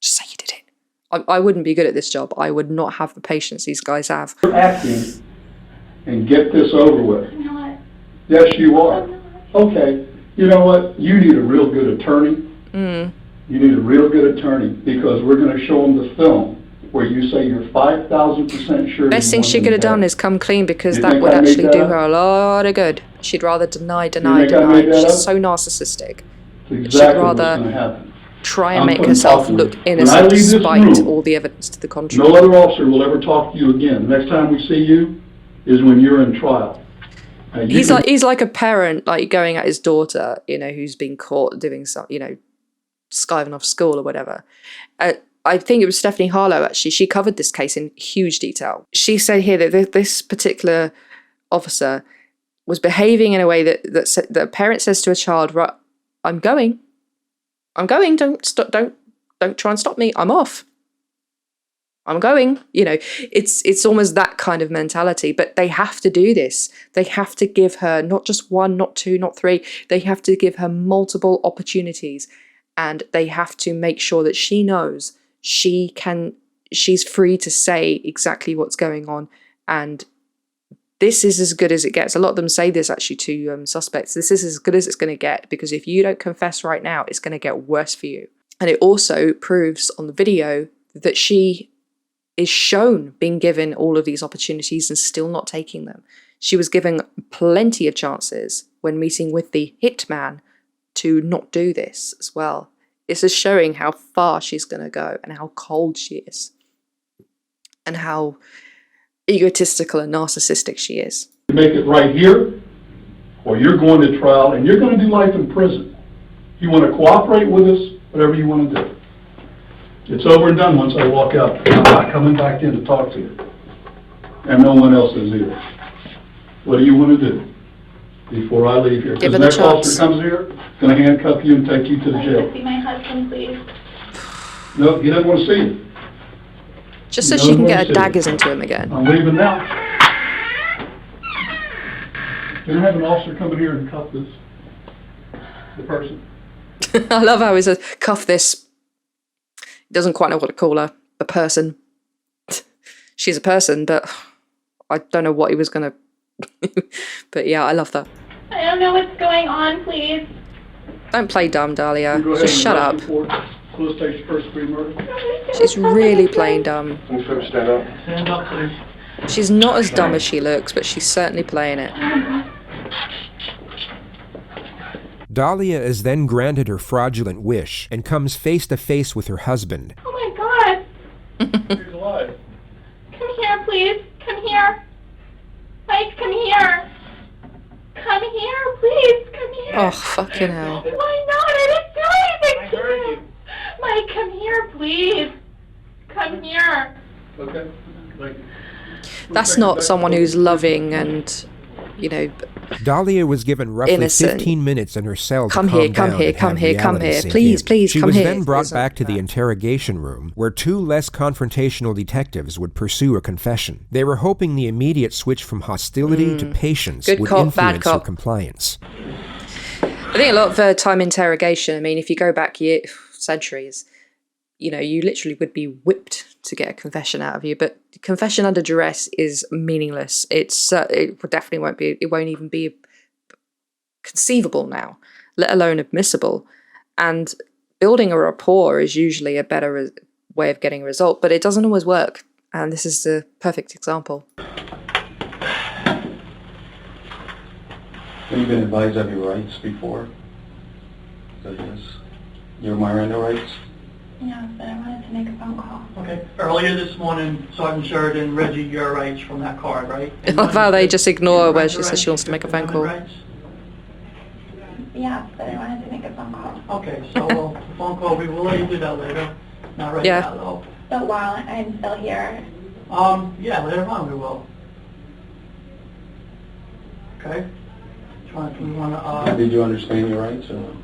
[SPEAKER 1] Just say you did it. I wouldn't be good at this job. I would not have the patience these guys have.
[SPEAKER 7] acting and get this over with.
[SPEAKER 4] I'm not.
[SPEAKER 7] Yes, you are. Okay. You know what? You need a real good attorney. You need a real good attorney because we're going to show them the film where you say you're 5,000% sure.
[SPEAKER 1] Best thing she could have done is come clean, because that would actually do her a lot of good. She'd rather deny. She's so narcissistic.
[SPEAKER 7] Exactly.
[SPEAKER 1] She'd rather try and make herself look innocent despite all the evidence to the contrary.
[SPEAKER 7] No other officer will ever talk to you again. The next time we see you is when you're in trial. He's
[SPEAKER 1] like a parent, like going at his daughter, you know, who's been caught doing some, you know, skiving off school or whatever. I think it was Stephanie Harlow, actually. She covered this case in huge detail. She said here that this particular officer was behaving in a way that a parent says to a child, right, I'm going, don't try and stop me, I'm off. I'm going, you know, it's almost that kind of mentality, but they have to do this. They have to give her not just one, not two, not three. They have to give her multiple opportunities, and they have to make sure that she knows she's free to say exactly what's going on. And this is as good as it gets. A lot of them say this actually to suspects. This is as good as it's going to get, because if you don't confess right now, it's going to get worse for you. And it also proves on the video that she is shown being given all of these opportunities and still not taking them. She was given plenty of chances when meeting with the hitman to not do this as well. It's just showing how far she's going to go and how cold she is and how egotistical and narcissistic she is.
[SPEAKER 7] You make it right here, or you're going to trial and you're going to do life in prison. You want to cooperate with us, whatever you want to do. It's over and done once I walk out. I'm not coming back in to talk to you. And no one else is either. What do you want to do before I leave here? Because the next officer comes here, going to handcuff you and take you to the jail.
[SPEAKER 4] Can I see my husband, please?
[SPEAKER 7] No, he doesn't want to see you.
[SPEAKER 1] Just so she can get her daggers into him again.
[SPEAKER 7] I'm leaving now. Can I have an officer come in here and cuff the person?
[SPEAKER 1] I love how he says, cuff this. He doesn't quite know what to call her. A person. She's a person, but I don't know what he was going to... But yeah, I love that.
[SPEAKER 4] I don't know what's going on, please.
[SPEAKER 1] Don't play dumb, Dahlia. Just shut up.
[SPEAKER 7] First-degree murder.
[SPEAKER 1] She's really playing dumb.
[SPEAKER 5] Stand up. Stand up, please.
[SPEAKER 1] She's not as dumb as she looks, but she's certainly playing it.
[SPEAKER 2] Dalia is then granted her fraudulent wish and comes face to face with her husband.
[SPEAKER 4] Oh my God!
[SPEAKER 7] He's alive.
[SPEAKER 4] Come here, please. Come here. Mike, come here. Come here, please. Come here.
[SPEAKER 1] Oh, fucking hell.
[SPEAKER 4] Why not? I didn't do anything to you. Mike, come here, please. Come here.
[SPEAKER 7] Okay.
[SPEAKER 1] That's not someone who's loving and, you know...
[SPEAKER 2] Dalia was given roughly
[SPEAKER 1] innocent.
[SPEAKER 2] 15 minutes in her cell to
[SPEAKER 1] come here, please, please,
[SPEAKER 2] she
[SPEAKER 1] come
[SPEAKER 2] was
[SPEAKER 1] here.
[SPEAKER 2] then brought back to the interrogation room, where two less confrontational detectives would pursue a confession. They were hoping the immediate switch from hostility to patience would influence her compliance.
[SPEAKER 1] I think a lot of time interrogation, I mean, if you go back centuries, you know, you literally would be whipped to get a confession out of you, but confession under duress is meaningless. It definitely won't be, it won't even be conceivable now, let alone admissible. And building a rapport is usually a better way of getting a result, but it doesn't always work. And this is the perfect example.
[SPEAKER 5] Have you been advised of your rights before? Yes. Your Miranda rights?
[SPEAKER 4] Yeah, but I wanted to make a phone call.
[SPEAKER 8] Okay. Earlier this morning, Sergeant Sheridan read you your rights from that card, right?
[SPEAKER 1] I love how they just ignore where she says she wants to make a phone call.
[SPEAKER 4] Yeah, but I wanted to make a phone call.
[SPEAKER 8] Okay, so the phone call, we will let you do that later. Not right now, though.
[SPEAKER 4] But while I'm still here.
[SPEAKER 8] Yeah, later on we will. Okay?
[SPEAKER 5] Did you understand your rights, or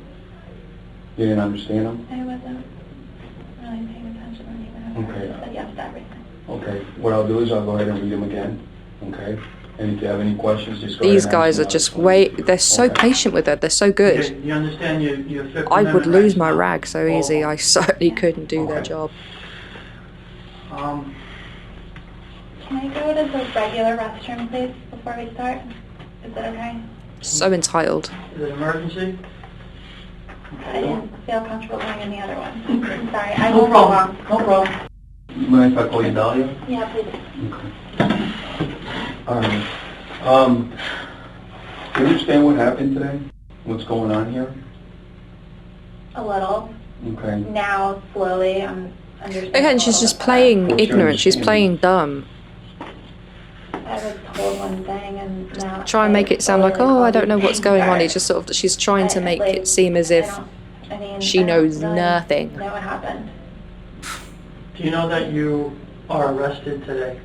[SPEAKER 5] you didn't understand them?
[SPEAKER 4] I wasn't really paying attention or anything.
[SPEAKER 5] Okay.
[SPEAKER 4] I said yes to everything.
[SPEAKER 5] Okay. What I'll do is I'll go ahead and read them again. Okay. And if you have any questions, just go
[SPEAKER 1] These
[SPEAKER 5] ahead.
[SPEAKER 1] Guys are just they're so patient with her. They're so good.
[SPEAKER 8] Okay, you understand your Fifth
[SPEAKER 1] I would
[SPEAKER 8] Amendment
[SPEAKER 1] lose
[SPEAKER 8] rights
[SPEAKER 1] my
[SPEAKER 8] now?
[SPEAKER 1] rag so easy. I certainly couldn't do their job.
[SPEAKER 4] Can I go to the regular restroom, please, before we start? Is that okay?
[SPEAKER 1] So entitled.
[SPEAKER 8] Is it an emergency?
[SPEAKER 4] I didn't feel comfortable going in the other one.
[SPEAKER 8] Okay.
[SPEAKER 4] I'm sorry. I
[SPEAKER 8] No
[SPEAKER 4] won't go
[SPEAKER 8] problem.
[SPEAKER 4] off.
[SPEAKER 8] No problem.
[SPEAKER 5] You mind if I call you Dalia?
[SPEAKER 4] Yeah, please.
[SPEAKER 5] Okay. All right. Do you understand what happened today? What's going on here?
[SPEAKER 4] A little.
[SPEAKER 5] Okay.
[SPEAKER 4] Now, slowly, I'm understanding.
[SPEAKER 1] Again, she's just playing
[SPEAKER 5] What's your
[SPEAKER 1] ignorant. She's playing dumb.
[SPEAKER 4] I was told one thing and now...
[SPEAKER 1] Try and make it sound like, oh, I don't know what's going on. It's just sort of, she's trying to make it seem as if she knows nothing.
[SPEAKER 4] Know what happened.
[SPEAKER 8] Do you know that you are arrested today?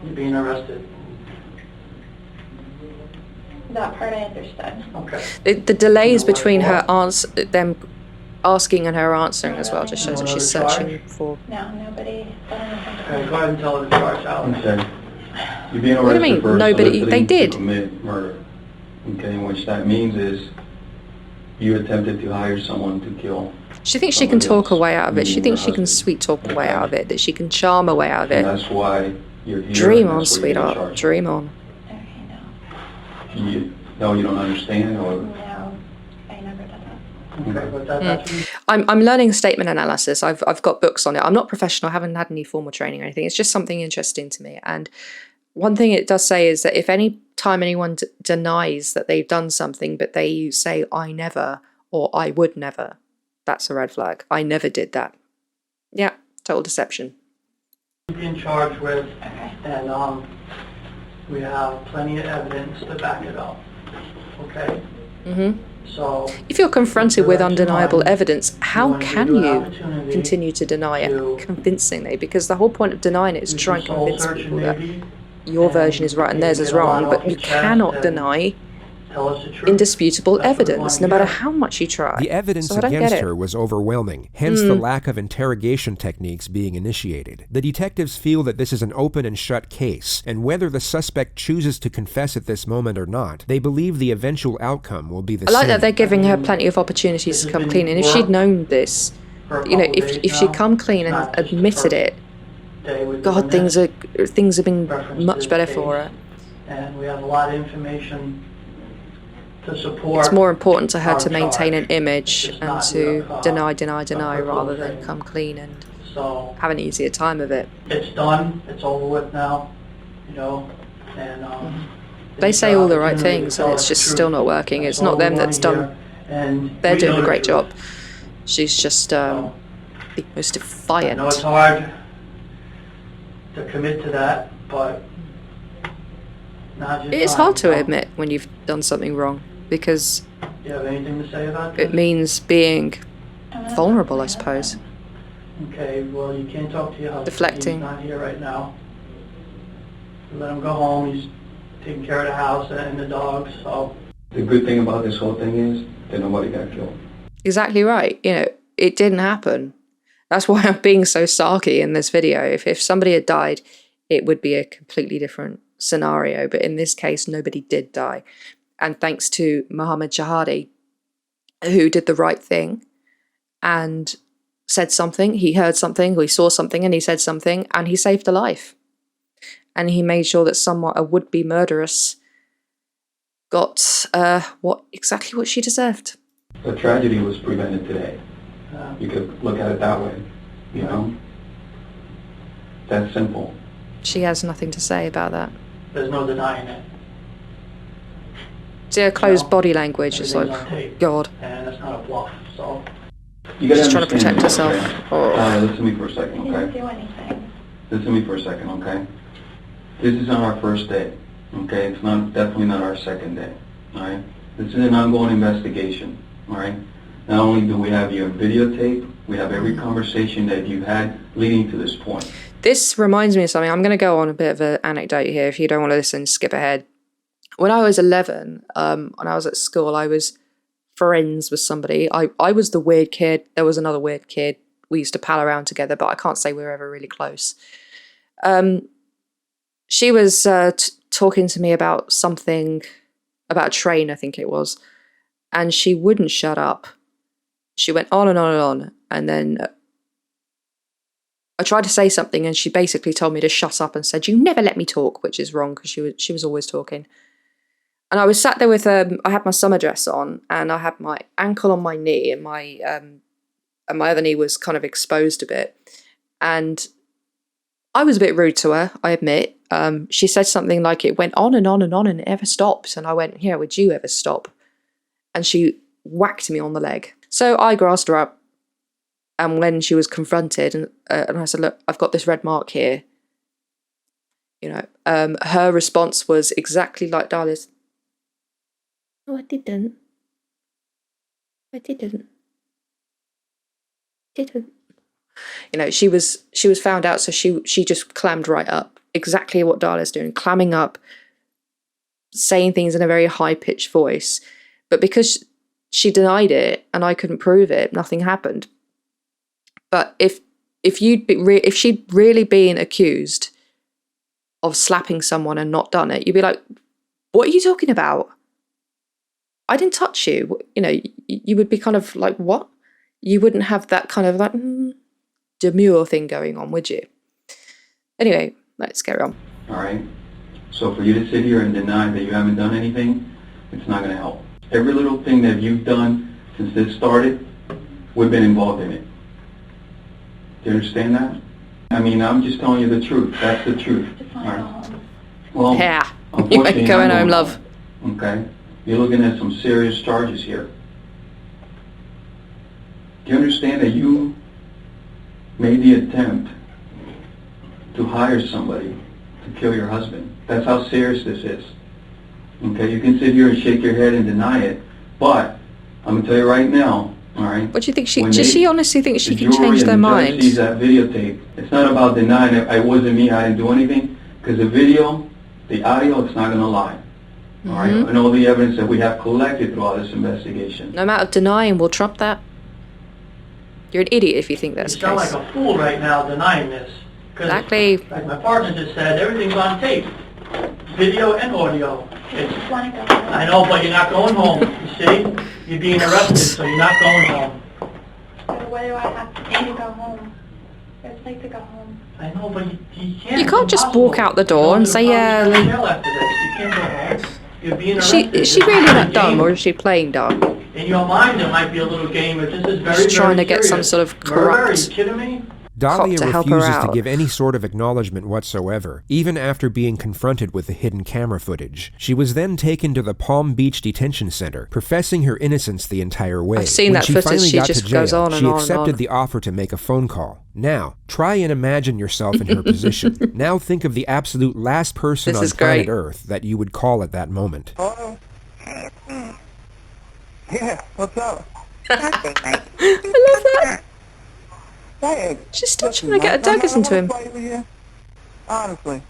[SPEAKER 8] You're being arrested.
[SPEAKER 4] That part I understood.
[SPEAKER 8] Okay.
[SPEAKER 1] The delays between her them asking and her answering as well just shows that she's searching for...
[SPEAKER 4] No, nobody said anything.
[SPEAKER 8] Okay, go ahead and tell her the charge out.
[SPEAKER 5] Okay. You're being
[SPEAKER 1] What do you mean?
[SPEAKER 5] arrested for
[SPEAKER 1] Nobody... They
[SPEAKER 5] soliciting
[SPEAKER 1] did.
[SPEAKER 5] to commit murder. Okay, which that means is you attempted to hire someone to kill.
[SPEAKER 1] She thinks she can talk her way out of it. She thinks she can sweet talk her way out of it, that she can charm her way out of
[SPEAKER 5] And
[SPEAKER 1] it.
[SPEAKER 5] that's why you're here.
[SPEAKER 1] Dream
[SPEAKER 5] and
[SPEAKER 1] on,
[SPEAKER 5] that's what you're being
[SPEAKER 1] sweetheart.
[SPEAKER 5] charged.
[SPEAKER 1] Dream on.
[SPEAKER 4] Okay,
[SPEAKER 5] No, you don't understand, or
[SPEAKER 4] no, I never did that.
[SPEAKER 8] Okay, but that's
[SPEAKER 1] I'm learning statement analysis. I've got books on it. I'm not professional. I haven't had any formal training or anything. It's just something interesting to me. And one thing it does say is that if any time anyone denies that they've done something, but they say, I never, or I would never, that's a red flag. I never did that. Yeah, total deception.
[SPEAKER 8] being charged with,
[SPEAKER 4] Okay.
[SPEAKER 8] and we have plenty of evidence to back it up. Okay?
[SPEAKER 1] Mm-hmm.
[SPEAKER 8] So
[SPEAKER 1] If you're confronted with undeniable evidence, how
[SPEAKER 8] wanna
[SPEAKER 1] can
[SPEAKER 8] give you an
[SPEAKER 1] you
[SPEAKER 8] opportunity
[SPEAKER 1] continue to deny it
[SPEAKER 8] to
[SPEAKER 1] convincingly? Because the whole point of denying it is to try and
[SPEAKER 8] soul
[SPEAKER 1] convince
[SPEAKER 8] search
[SPEAKER 1] people
[SPEAKER 8] and
[SPEAKER 1] that
[SPEAKER 8] maybe
[SPEAKER 1] your version is right and theirs is wrong, but you cannot deny indisputable evidence, no matter how much you try.
[SPEAKER 2] The evidence
[SPEAKER 1] So I don't get
[SPEAKER 2] against
[SPEAKER 1] it.
[SPEAKER 2] her was overwhelming, hence the lack of interrogation techniques being initiated. The detectives feel that this is an open and shut case, and whether the suspect chooses to confess at this moment or not, they believe the eventual outcome will be the
[SPEAKER 1] I like
[SPEAKER 2] same.
[SPEAKER 1] that they're giving her plenty of opportunities to come clean, and if she'd known this, you know, if she'd come clean and admitted it, God, things have been much better for her.
[SPEAKER 8] And we have a lot of information to support.
[SPEAKER 1] It's more important to her
[SPEAKER 8] our
[SPEAKER 1] to maintain an
[SPEAKER 8] charge.
[SPEAKER 1] image
[SPEAKER 8] It's
[SPEAKER 1] and
[SPEAKER 8] not
[SPEAKER 1] to
[SPEAKER 8] enough,
[SPEAKER 1] deny
[SPEAKER 8] enough
[SPEAKER 1] rather than
[SPEAKER 8] training.
[SPEAKER 1] come clean and
[SPEAKER 8] So
[SPEAKER 1] have an easier time of it.
[SPEAKER 8] it's done. It's over with now. You know, and
[SPEAKER 1] They
[SPEAKER 8] it's
[SPEAKER 1] say
[SPEAKER 8] an
[SPEAKER 1] all the right
[SPEAKER 8] opportunity to
[SPEAKER 1] things
[SPEAKER 8] tell
[SPEAKER 1] and it's
[SPEAKER 8] us the
[SPEAKER 1] just
[SPEAKER 8] truth.
[SPEAKER 1] still not working.
[SPEAKER 8] That's
[SPEAKER 1] It's not
[SPEAKER 8] all we
[SPEAKER 1] them
[SPEAKER 8] wanna
[SPEAKER 1] that's done.
[SPEAKER 8] hear, and
[SPEAKER 1] They're
[SPEAKER 8] we
[SPEAKER 1] doing
[SPEAKER 8] know
[SPEAKER 1] a
[SPEAKER 8] the
[SPEAKER 1] great
[SPEAKER 8] truth.
[SPEAKER 1] job. She's just the most
[SPEAKER 8] I
[SPEAKER 1] defiant.
[SPEAKER 8] know it's hard to commit to that, but
[SPEAKER 1] It is hard to admit when you've done something wrong because
[SPEAKER 8] Do you have anything to say about this?
[SPEAKER 1] it means being vulnerable, I suppose.
[SPEAKER 8] Okay, well, you can't talk to your husband.
[SPEAKER 1] Deflecting.
[SPEAKER 8] He's not here right now. Let him go home. He's taking care of the house and the dogs, so.
[SPEAKER 5] the good thing about this whole thing is that nobody got killed.
[SPEAKER 1] Exactly right. You know, it didn't happen. That's why I'm being so sarky in this video. If somebody had died, it would be a completely different scenario. But in this case, nobody did die. And thanks to Mohammed Jahadi, who did the right thing and said something, he heard something, he saw something and he said something and he saved a life. And he made sure that a would-be murderess got exactly what she deserved.
[SPEAKER 5] The tragedy was prevented today. You could look at it that way, you know? That's simple.
[SPEAKER 1] She has nothing to say about that.
[SPEAKER 8] There's no denying it.
[SPEAKER 1] See her closed
[SPEAKER 8] No.
[SPEAKER 1] body language is like,
[SPEAKER 8] Everything's on tape.
[SPEAKER 1] God.
[SPEAKER 8] And it's not a bluff, so.
[SPEAKER 5] You gotta
[SPEAKER 1] She's trying to
[SPEAKER 5] understand
[SPEAKER 1] protect
[SPEAKER 5] this,
[SPEAKER 1] herself.
[SPEAKER 5] okay?
[SPEAKER 1] Oh.
[SPEAKER 5] Listen to me for a
[SPEAKER 4] I
[SPEAKER 5] second,
[SPEAKER 4] didn't
[SPEAKER 5] okay?
[SPEAKER 4] do anything.
[SPEAKER 5] Listen to me for a second, okay? This is not our first day, okay? It's definitely not our second day, all right? This is an ongoing investigation, all right? Not only do we have your videotape, we have every conversation that you had leading to this point.
[SPEAKER 1] This reminds me of something. I'm going to go on a bit of an anecdote here. If you don't want to listen, skip ahead. When I was 11, when I was at school, I was friends with somebody. I was the weird kid. There was another weird kid. We used to pal around together, but I can't say we were ever really close. She was talking to me about something, about a train, I think it was, and she wouldn't shut up. She went on and on and on, and then I tried to say something and she basically told me to shut up and said, "You never let me talk," which is wrong because she was always talking. And I was sat there with I had my summer dress on and I had my ankle on my knee and my other knee was kind of exposed a bit. And I was a bit rude to her, I admit. She said something like it went on and on and on and it never stopped. And I went, yeah, would you ever stop? And she whacked me on the leg. So I grasped her up. And when she was confronted, and I said, look, I've got this red mark here. You know, her response was exactly like Dalia's. No, I didn't. I didn't. Didn't. You know, she was found out, so she just clammed right up. Exactly what Dalia's doing, clamming up, saying things in a very high-pitched voice. But because she denied it and I couldn't prove it, nothing happened. But if she'd really been accused of slapping someone and not done it, you'd be like, what are you talking about? I didn't touch you. You know, you would be kind of like, what? You wouldn't have that kind of like demure thing going on, would you? Anyway, let's carry on.
[SPEAKER 9] All right. So for you to sit here and deny that you haven't done anything, it's not going to help. Every little thing that you've done since this started, we've been involved in it. Do you understand that? I mean, I'm just telling you the truth. That's the truth. All right. Well,
[SPEAKER 1] yeah. You ain't going home, love.
[SPEAKER 9] Okay. You're looking at some serious charges here. Do you understand that you made the attempt to hire somebody to kill your husband? That's how serious this is. Okay, you can sit here and shake your head and deny it, but I'm gonna tell you right now, all right?
[SPEAKER 1] What do you think does she honestly think she can change their mind?
[SPEAKER 9] Sees that videotape. It's not about denying it. It wasn't me. I didn't do anything, because the video, the audio, it's not gonna lie. All right, and all the evidence that we have collected through all this investigation.
[SPEAKER 1] No amount of denying will trump that. You're an idiot if you think that's the case.
[SPEAKER 8] You sound like a fool right now denying this.
[SPEAKER 1] Exactly.
[SPEAKER 8] Like my partner just said, everything's on tape. Video and audio. I know, but you're not going home, you see? You're being arrested, so you're not going home.
[SPEAKER 4] But what do I have to do to go home? I'd like to go home.
[SPEAKER 8] I know, but you can't.
[SPEAKER 1] You can't just walk out the door and say, yeah, like...
[SPEAKER 8] You can't go home. You're being arrested.
[SPEAKER 1] Is she really that dumb, or is she playing dumb?
[SPEAKER 8] In your mind, it might be a little game, but this is very,
[SPEAKER 1] She's trying to get some sort of corrupt...
[SPEAKER 8] Are you kidding me?
[SPEAKER 2] Dalia refuses to give any sort of acknowledgement whatsoever, even after being confronted with the hidden camera footage. She was then taken to the Palm Beach Detention Center, professing her innocence the entire way.
[SPEAKER 1] I've seen that footage. She just goes on and on.
[SPEAKER 2] She accepted the offer to make a phone call. Now, try and imagine yourself in her position. Now think of the absolute last person on planet Earth that you would call at that moment.
[SPEAKER 3] Hello? Hey, it's me. Yeah, what's up?
[SPEAKER 4] Nothing, Mike.
[SPEAKER 1] I love that.
[SPEAKER 3] Hey,
[SPEAKER 1] she's still trying to get her daggers into him.
[SPEAKER 3] Honestly.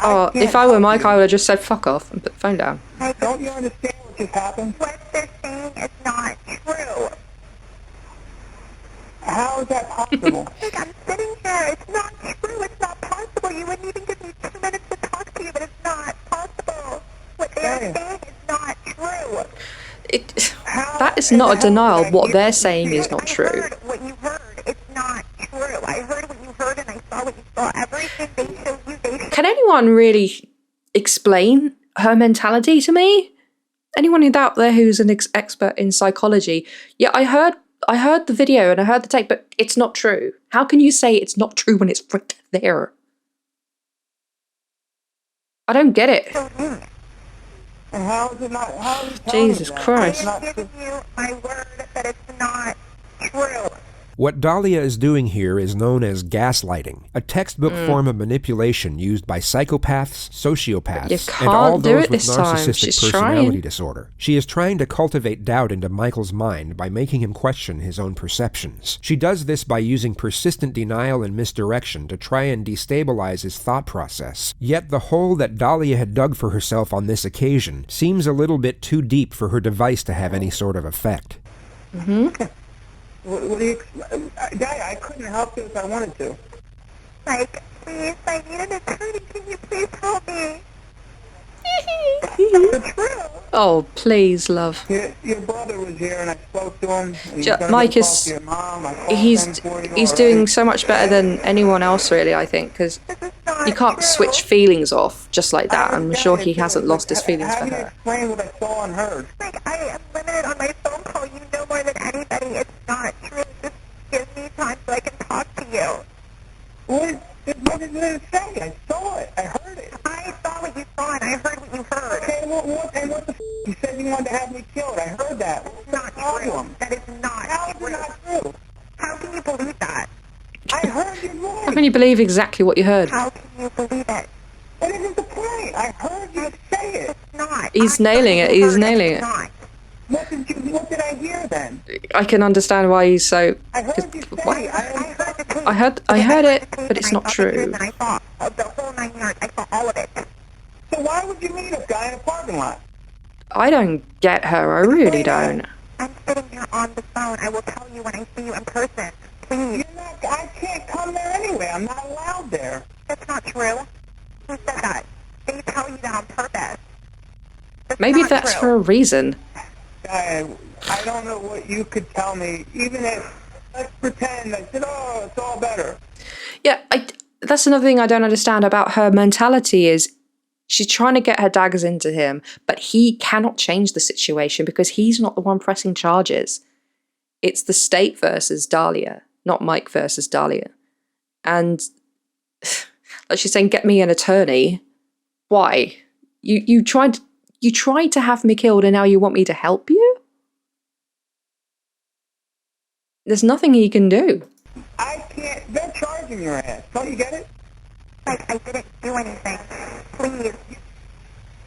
[SPEAKER 1] Oh, if I were Mike, I would have just said fuck off and put the phone down.
[SPEAKER 3] Don't you understand what just happened?
[SPEAKER 4] What they're saying is not true.
[SPEAKER 3] How is that possible?
[SPEAKER 4] Like, I'm sitting here. It's not true. It's not possible. You wouldn't even give me 2 minutes to talk to you, but it's not possible. What they're saying is not true.
[SPEAKER 1] That is not a denial. What they're saying is not true.
[SPEAKER 4] I heard what you heard. It's not true. I heard what you heard and I saw what you saw. Everything they showed you, they showed.
[SPEAKER 1] Can anyone really explain her mentality to me? Anyone out there who's an expert in psychology? Yeah, I heard the video and I heard the tape, but it's not true. How can you say it's not true when it's right there? I don't get it.
[SPEAKER 3] And how is it not? How is it
[SPEAKER 1] Jesus Christ.
[SPEAKER 4] I am giving you my word that it's not true.
[SPEAKER 2] What Dalia is doing here is known as gaslighting, a textbook form of manipulation used by psychopaths, sociopaths, and all those with narcissistic personality disorder. She is trying to cultivate doubt into Michael's mind by making him question his own perceptions. She does this by using persistent denial and misdirection to try and destabilize his thought process. Yet the hole that Dalia had dug for herself on this occasion seems a little bit too deep for her device to have any sort of effect.
[SPEAKER 3] What do you... Dalia, I couldn't help you if I wanted to.
[SPEAKER 4] Like, please, I need an attorney. Can you please help me?
[SPEAKER 3] It's true.
[SPEAKER 1] Oh, please, love.
[SPEAKER 3] Your brother was here and I spoke to him.
[SPEAKER 1] Mike is... He's doing so much better than anyone else, really, I think, because you can't switch feelings off just like that. I'm sure he hasn't lost his feelings for her.
[SPEAKER 3] How do you explain what I saw and heard?
[SPEAKER 4] Like, I am limited on my phone call. You know more than anybody. It's not true. Just give me time so I can talk to you.
[SPEAKER 3] did it say? I saw it. I heard it.
[SPEAKER 4] I saw what you saw and I heard what you heard.
[SPEAKER 3] Okay, well, what the f***? You said you wanted to have me killed. I heard that.
[SPEAKER 4] That's not true. That is not
[SPEAKER 3] How is it not true?
[SPEAKER 4] How can you believe that?
[SPEAKER 3] I heard your voice.
[SPEAKER 1] How can you believe exactly what you heard?
[SPEAKER 4] How can you believe it?
[SPEAKER 3] What is the point? I heard you say it.
[SPEAKER 4] It's not.
[SPEAKER 1] He's nailing it. He's nailing it.
[SPEAKER 4] Not.
[SPEAKER 3] What did I hear then?
[SPEAKER 1] I can understand why he's so...
[SPEAKER 3] I heard you say
[SPEAKER 1] what?
[SPEAKER 3] I
[SPEAKER 1] heard it, but it's not true.
[SPEAKER 4] I saw the whole 9 yards. I saw all of it.
[SPEAKER 3] So why would you meet a guy in a parking lot?
[SPEAKER 1] I don't get her. I really don't.
[SPEAKER 4] I'm sitting here on the phone. I will tell you when I see you in person. Please.
[SPEAKER 3] I can't come there anyway. I'm not allowed there.
[SPEAKER 4] That's not true. Who said that? They tell you that on purpose.
[SPEAKER 1] Maybe that's for a reason.
[SPEAKER 3] I don't know what you could tell me. Even if, let's pretend, I said, oh, it's all better.
[SPEAKER 1] Yeah, that's another thing I don't understand about her mentality is she's trying to get her daggers into him, but he cannot change the situation because he's not the one pressing charges. It's the state versus Dalia, not Mike versus Dalia. And like she's saying, get me an attorney. Why? You tried to have me killed and now you want me to help you? There's nothing he can do.
[SPEAKER 3] I can't. They're charging your ass. Don't you get it?
[SPEAKER 4] Like, I didn't do anything. Please.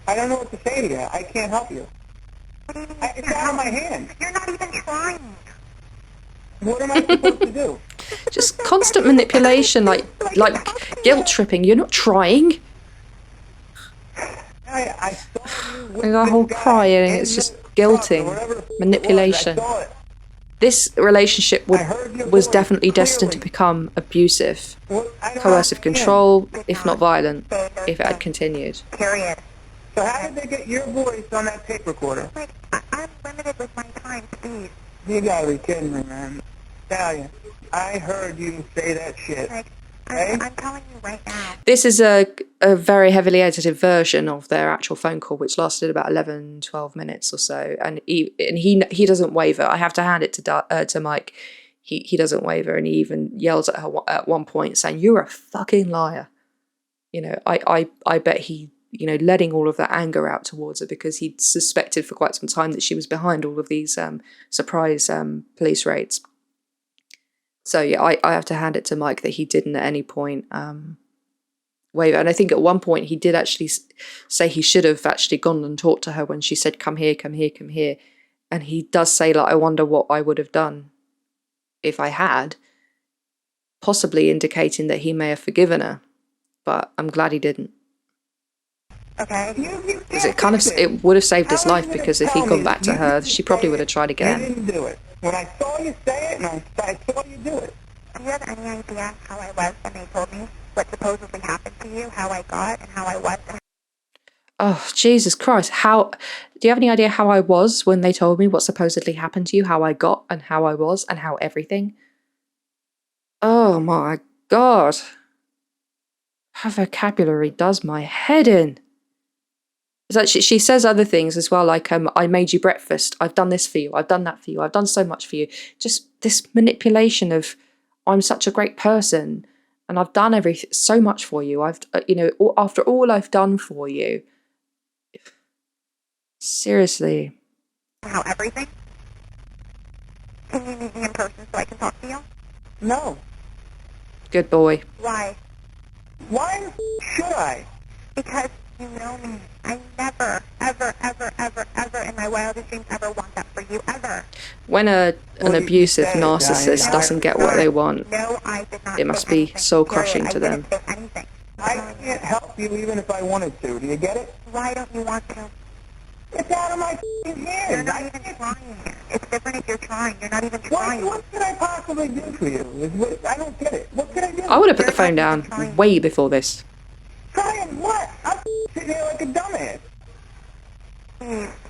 [SPEAKER 3] I don't know what to say to you. I can't help you.
[SPEAKER 4] What do you mean?
[SPEAKER 3] It's out of my hands.
[SPEAKER 4] You're not even trying.
[SPEAKER 3] What am I supposed to do?
[SPEAKER 1] Just constant manipulation, like guilt tripping. You're not trying.
[SPEAKER 3] I saw you with
[SPEAKER 1] And the whole crying, it's just guilting, manipulation. This relationship was definitely destined to become abusive, coercive control, if not violent, if it had continued.
[SPEAKER 4] Period.
[SPEAKER 3] So how did they get your voice on that tape recorder?
[SPEAKER 4] Like, I'm limited with my time, please.
[SPEAKER 3] You gotta be kidding me, man. Dalia, I heard you say that shit.
[SPEAKER 4] Like, I'm telling you right now.
[SPEAKER 1] This is a very heavily edited version of their actual phone call, which lasted about 11, 12 minutes or so. And he doesn't waver. I have to hand it to Mike. He doesn't waver, and he even yells at her at one point, saying, "You're a fucking liar." You know, I bet he, you know, letting all of that anger out towards her because he'd suspected for quite some time that she was behind all of these surprise police raids. So yeah, I have to hand it to Mike that he didn't at any point waver. And I think at one point he did actually say he should have actually gone and talked to her when she said, come here, come here, come here. And he does say, like, I wonder what I would have done if I had, possibly indicating that he may have forgiven her. But I'm glad he didn't.
[SPEAKER 4] Okay.
[SPEAKER 1] Because it would have saved his life, because if he'd gone back to her, she probably would have tried again.
[SPEAKER 3] You didn't do it. When I saw you say it, and I saw you do it.
[SPEAKER 4] Do you have any idea how I was when they told me what supposedly happened to you, how I got, and how I was?
[SPEAKER 1] Oh, Jesus Christ. Do you have any idea how I was when they told me what supposedly happened to you, how I got, and how I was, and how everything? Oh my God. Her vocabulary does my head in. It's like she says other things as well, like, I made you breakfast, I've done this for you, I've done that for you, I've done so much for you. Just this manipulation of, I'm such a great person, and I've done so much for you. I've, you know, after all I've done for you. Seriously.
[SPEAKER 4] How everything? Can you meet me in person so I can talk to you?
[SPEAKER 3] No.
[SPEAKER 1] Good boy.
[SPEAKER 4] Why?
[SPEAKER 3] Why should I?
[SPEAKER 4] Because you know me. I never, ever, ever, ever, ever in my wildest dreams ever want that for you, ever.
[SPEAKER 1] When an abusive narcissist doesn't get what they want,
[SPEAKER 4] no, I did not,
[SPEAKER 1] it must be soul-crushing to them.
[SPEAKER 3] I can't help you even if I wanted to. Do you get it?
[SPEAKER 4] Why don't you want to?
[SPEAKER 3] It's out of my hands.
[SPEAKER 4] You're not even trying. It's different if you're trying. You're not even trying.
[SPEAKER 3] What could I possibly do for you? I don't get it. What could I do?
[SPEAKER 1] I would have put the phone down way before this.
[SPEAKER 3] Trying what? I'm sitting here like a dumbass.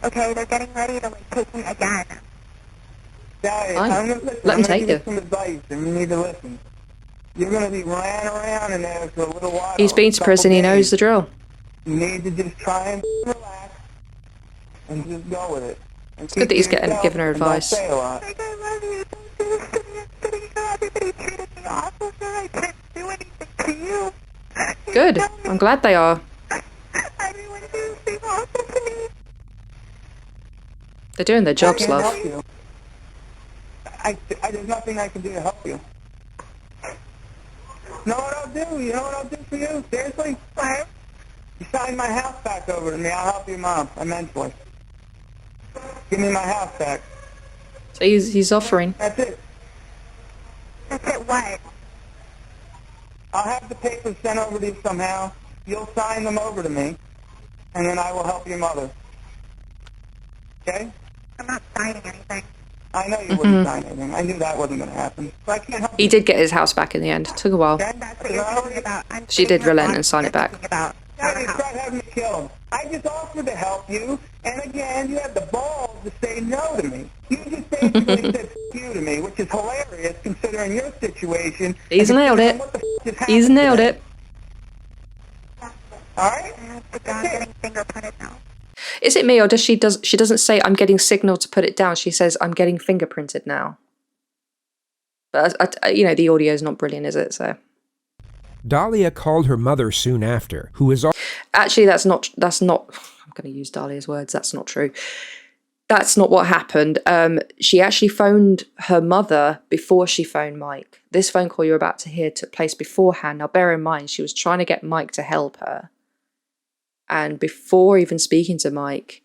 [SPEAKER 4] Okay, they're getting ready to take me again.
[SPEAKER 1] Let him take you.
[SPEAKER 3] Some advice, and you need to listen. You're going to be ran around in there for a little while.
[SPEAKER 1] He's been to prison, he knows the drill.
[SPEAKER 3] You need to just try and relax and just go with it.
[SPEAKER 1] It's good that he's giving her advice.
[SPEAKER 4] I love you. Don't do this to me. I'm sitting here. Everybody treated me awful, sir. I didn't do anything to you.
[SPEAKER 1] Good. I'm glad they are. They're doing their jobs, love.
[SPEAKER 10] Help you. There's nothing I can do to help you. Know what I'll do? You know what I'll do for you? Seriously? You sign my house back over to me. I'll help you, Mom, immensely. Give me my house back.
[SPEAKER 1] So he's offering.
[SPEAKER 10] That's it.
[SPEAKER 4] That's it, what?
[SPEAKER 10] I'll have the papers sent over to you somehow. You'll sign them over to me, and then I will help your mother. Okay?
[SPEAKER 4] I'm not signing anything.
[SPEAKER 10] I know you wouldn't sign anything. I knew that wasn't going to happen. So I can't help
[SPEAKER 1] He did get his house back in the end. Took a while.
[SPEAKER 10] Okay? That's what you're talking about.
[SPEAKER 1] She did relent and sign it back.
[SPEAKER 10] Yeah, you tried having me kill him. I just offered to help you, and again, you had the balls to say no to me. You just basically said f*** you to me, which is hilarious considering your situation.
[SPEAKER 1] He's nailed it. He's nailed it.
[SPEAKER 10] All right?
[SPEAKER 4] I'm getting fingerprinted now.
[SPEAKER 1] Is it me, or she doesn't say I'm getting signal to put it down. She says I'm getting fingerprinted now. But the audio is not brilliant, is it? So
[SPEAKER 2] Dalia called her mother soon after, who is
[SPEAKER 1] actually that's not. I'm going to use Dalia's words. That's not true. That's not what happened. She actually phoned her mother before she phoned Mike. This phone call you're about to hear took place beforehand. Now, bear in mind, she was trying to get Mike to help her. And before even speaking to Mike,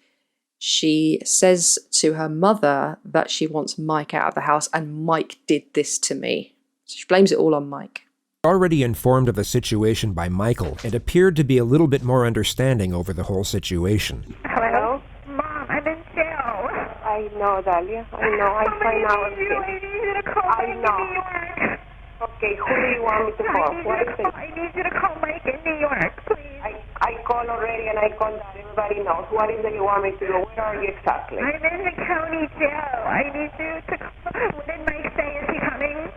[SPEAKER 1] she says to her mother that she wants Mike out of the house, and Mike did this to me. So she blames it all on Mike.
[SPEAKER 2] Already informed of the situation by Michael and appeared to be a little bit more understanding over the whole situation.
[SPEAKER 4] Hello? Mom, I'm in jail.
[SPEAKER 11] I know, Dalia. I know. I find out.
[SPEAKER 4] I need you to call Mike in New York.
[SPEAKER 11] Okay, who do you want me to call?
[SPEAKER 4] I need you to call Mike in New York, please.
[SPEAKER 11] I called already and I called that. Everybody knows. What is it you want me to do? Where are you exactly?
[SPEAKER 4] I'm in the county jail. I need you to call. What did Mike say? Is he coming?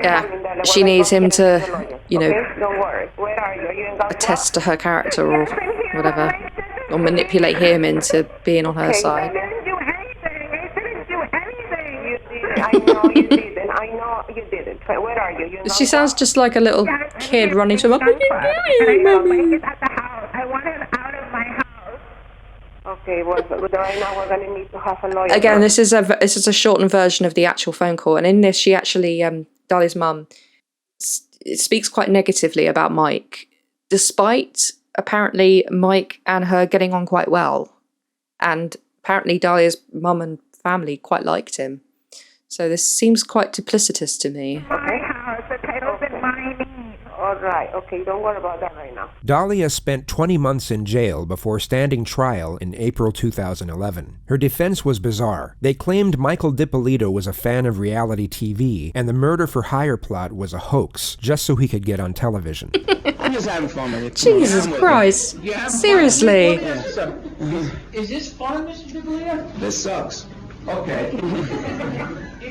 [SPEAKER 1] Yeah, she needs him to,
[SPEAKER 11] don't worry. Where are you? You
[SPEAKER 1] attest to her character or whatever, or manipulate him into being on her side.
[SPEAKER 4] I didn't do anything. I didn't do anything.
[SPEAKER 11] You did. I know you didn't. I know you didn't. Where are you?
[SPEAKER 1] She sounds just like a little kid running to him. What are you doing,
[SPEAKER 4] Mike is at the house. I want him out of my house.
[SPEAKER 11] Okay, well, right now we're going to need to have a lawyer.
[SPEAKER 1] Again, this is a shortened version of the actual phone call, and in this, she actually, Dalia's mum, speaks quite negatively about Mike, despite apparently Mike and her getting on quite well, and apparently Dalia's mum and family quite liked him. So this seems quite duplicitous to me.
[SPEAKER 4] My house, the title's in my name.
[SPEAKER 11] All right, okay, don't worry about that right now.
[SPEAKER 2] Dalia spent 20 months in jail before standing trial in April 2011. Her defense was bizarre. They claimed Michael Dippolito was a fan of reality TV, and the murder-for-hire plot was a hoax, just so he could get on television.
[SPEAKER 12] I'm just having fun with it.
[SPEAKER 1] Jesus Christ. Seriously.
[SPEAKER 8] Is this fun, Mr. Dippolito?
[SPEAKER 12] This sucks.
[SPEAKER 8] Okay.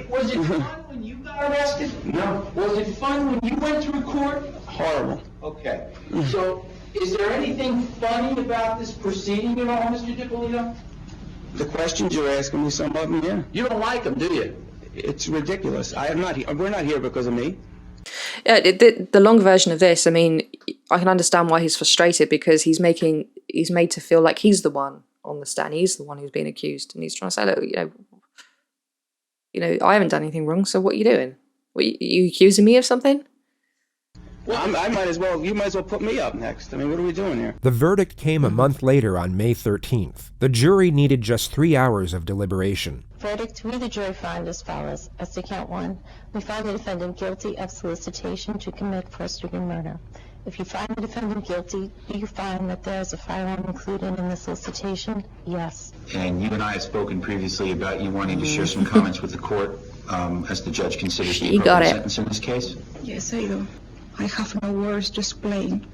[SPEAKER 8] Was it fun when you got arrested?
[SPEAKER 12] No.
[SPEAKER 8] Was it fun when you went to court?
[SPEAKER 12] Horrible.
[SPEAKER 8] Okay. So, is there anything funny about this proceeding at all, Mr. Dippolito?
[SPEAKER 12] The questions you're asking me, some of them, yeah.
[SPEAKER 8] You don't like them, do you?
[SPEAKER 12] It's ridiculous. We're not here because of me.
[SPEAKER 1] Yeah, the long version of this, I mean, I can understand why he's frustrated, because he's made to feel like he's the one on the stand. He's the one who's being accused, and he's trying to say, look, I haven't done anything wrong, so what are you doing? What, you accusing me of something?
[SPEAKER 12] Well, you might as well put me up next. I mean, what are we doing here?
[SPEAKER 2] The verdict came a month later on May 13th. The jury needed just 3 hours of deliberation.
[SPEAKER 13] Verdict, we the jury find as follows. As to count 1, we find the defendant guilty of solicitation to commit first-degree murder. If you find the defendant guilty, do you find that there is a firearm included in the solicitation? Yes.
[SPEAKER 14] And you and I have spoken previously about you wanting to share some comments with the court as the judge considers the appropriate sentence in this case?
[SPEAKER 15] Yes, I do. I have no words to explain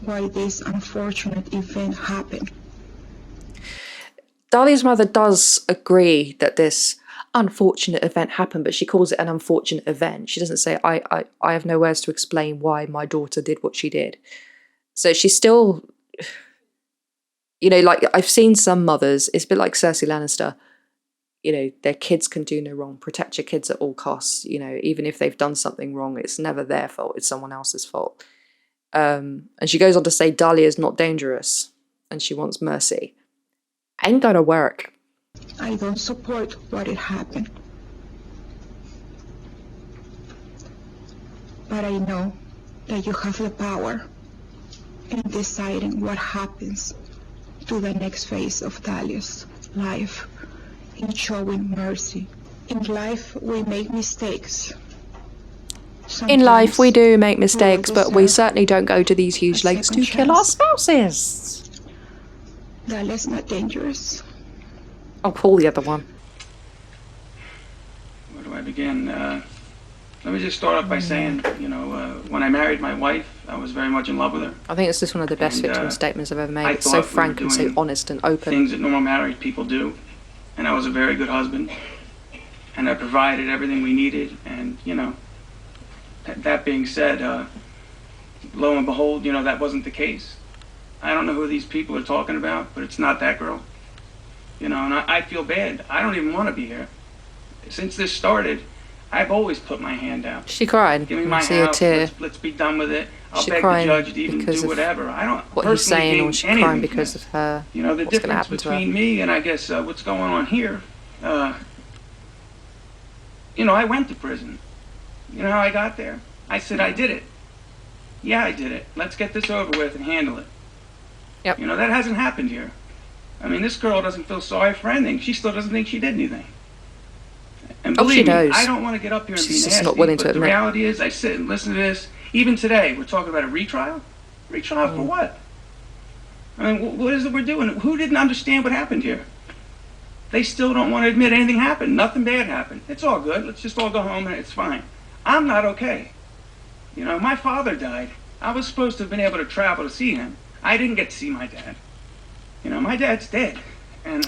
[SPEAKER 15] why this unfortunate event happened.
[SPEAKER 1] Dalia's mother does agree that this unfortunate event happened, but she calls it an unfortunate event. She doesn't say, I have no words to explain why my daughter did what she did. So she's still, like I've seen some mothers, it's a bit like Cersei Lannister, their kids can do no wrong. Protect your kids at all costs. Even if they've done something wrong, it's never their fault. It's someone else's fault. And she goes on to say Dalia is not dangerous and she wants mercy. Ain't gonna work.
[SPEAKER 15] I don't support what it happened. But I know that you have the power in deciding what happens to the next phase of Dalia's life, in showing mercy. In life, we make mistakes.
[SPEAKER 1] In life, we do make mistakes, but we certainly don't go to these huge lakes to kill our spouses.
[SPEAKER 15] Dalia's not dangerous.
[SPEAKER 1] I'll pull the other one.
[SPEAKER 12] Where do I begin? Let me just start off by saying, you know, when I married my wife, I was very much in love with her.
[SPEAKER 1] I think it's just one of the best victim statements I've ever made. It's so frank and so honest and open.
[SPEAKER 12] Things that normal married people do. And I was a very good husband. And I provided everything we needed. And, you know, that being said, lo and behold, you know, that wasn't the case. I don't know who these people are talking about, but it's not that girl. You know, and I feel bad. I don't even want to be here. Since this started, I've always put my hand out.
[SPEAKER 1] She cried.
[SPEAKER 12] Give me my house. Let's be done with it. I'll beg the judge to even do whatever. I don't
[SPEAKER 1] what he's saying, or she crying because of her.
[SPEAKER 12] You know, the difference between me and I guess what's going on here. You know, I went to prison. You know how I got there? I said I did it. Yeah, I did it. Let's get this over with and handle it.
[SPEAKER 1] Yep.
[SPEAKER 12] You know, that hasn't happened here. I mean, this girl doesn't feel sorry for anything. She still doesn't think she did anything. And believe me, I don't want to get up here and be nasty,
[SPEAKER 1] not willing to
[SPEAKER 12] but
[SPEAKER 1] admit.
[SPEAKER 12] The reality is I sit and listen to this. Even today, we're talking about a retrial? Retrial for what? I mean, what is it we're doing? Who didn't understand what happened here? They still don't want to admit anything happened. Nothing bad happened. It's all good. Let's just all go home and it's fine. I'm not okay. You know, my father died. I was supposed to have been able to travel to see him. I didn't get to see my dad. You know, my dad's dead. And,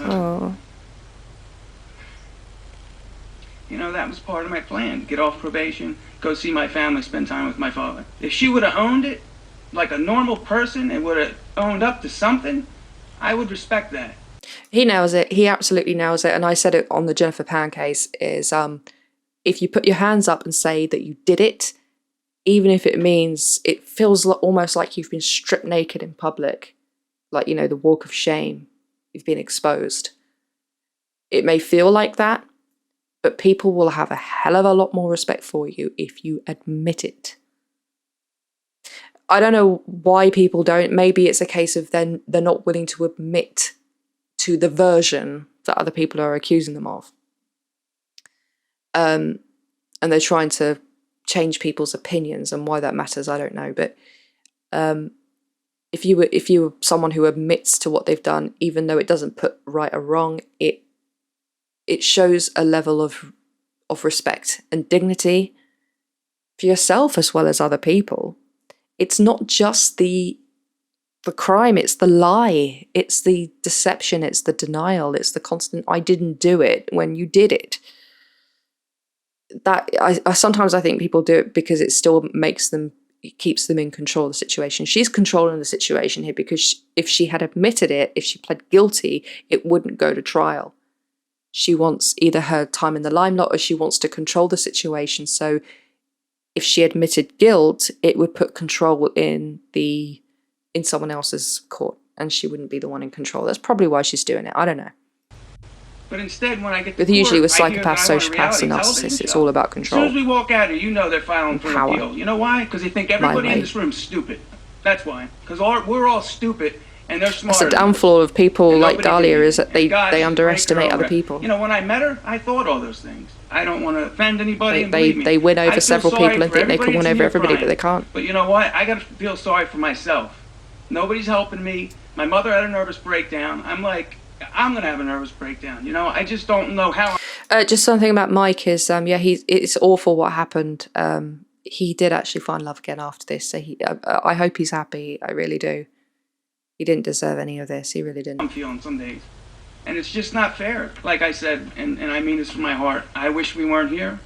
[SPEAKER 12] you know, that was part of my plan. Get off probation, go see my family, spend time with my father. If she would have owned it like a normal person and would have owned up to something, I would respect that.
[SPEAKER 1] He nails it. He absolutely nails it. And I said it on the Jennifer Pan case is if you put your hands up and say that you did it, even if it means it feels almost like you've been stripped naked in public, like, you know, the walk of shame, you've been exposed. It may feel like that, but people will have a hell of a lot more respect for you if you admit it. I don't know why people don't. Maybe it's a case of then they're not willing to admit to the version that other people are accusing them of. And they're trying to change people's opinions, and why that matters, I don't know. But if you were someone who admits to what they've done, even though it doesn't put right or wrong, it shows a level of respect and dignity for yourself as well as other people. It's not just the crime, it's the lie, it's the deception, it's the denial, it's the constant I didn't do it when you did it. That I sometimes I think people do it because it still keeps them in control of the situation. She's controlling the situation here because if she had admitted it, if she pled guilty, it wouldn't go to trial. She wants either her time in the limelight or she wants to control the situation. So if she admitted guilt, it would put control in someone else's court, and she wouldn't be the one in control. That's probably why she's doing it. I don't know.
[SPEAKER 12] But instead, when I get to
[SPEAKER 1] But usually with psychopaths, sociopaths, and narcissists, it's all about control.
[SPEAKER 12] As soon as we walk out here, you know they're filing for appeal. You know why? Because they think everybody in this room is stupid. That's why. Because we're all stupid, and they're smart.
[SPEAKER 1] That's the downfall of people like Dalia, is that they underestimate other people.
[SPEAKER 12] You know, when I met her, I thought all those things. I don't want to offend anybody.
[SPEAKER 1] They win over several people and think they can win over everybody, but they can't.
[SPEAKER 12] But you know what? I got to feel sorry for myself. Nobody's helping me. My mother had a nervous breakdown. I'm like, I'm going to have a nervous breakdown. You know, I just don't know how.
[SPEAKER 1] Just something about Mike is, it's awful what happened. He did actually find love again after this. So I hope he's happy. I really do. He didn't deserve any of this. He really didn't.
[SPEAKER 12] I'm feeling some days. And it's just not fair. Like I said, and I mean this from my heart, I wish we weren't here.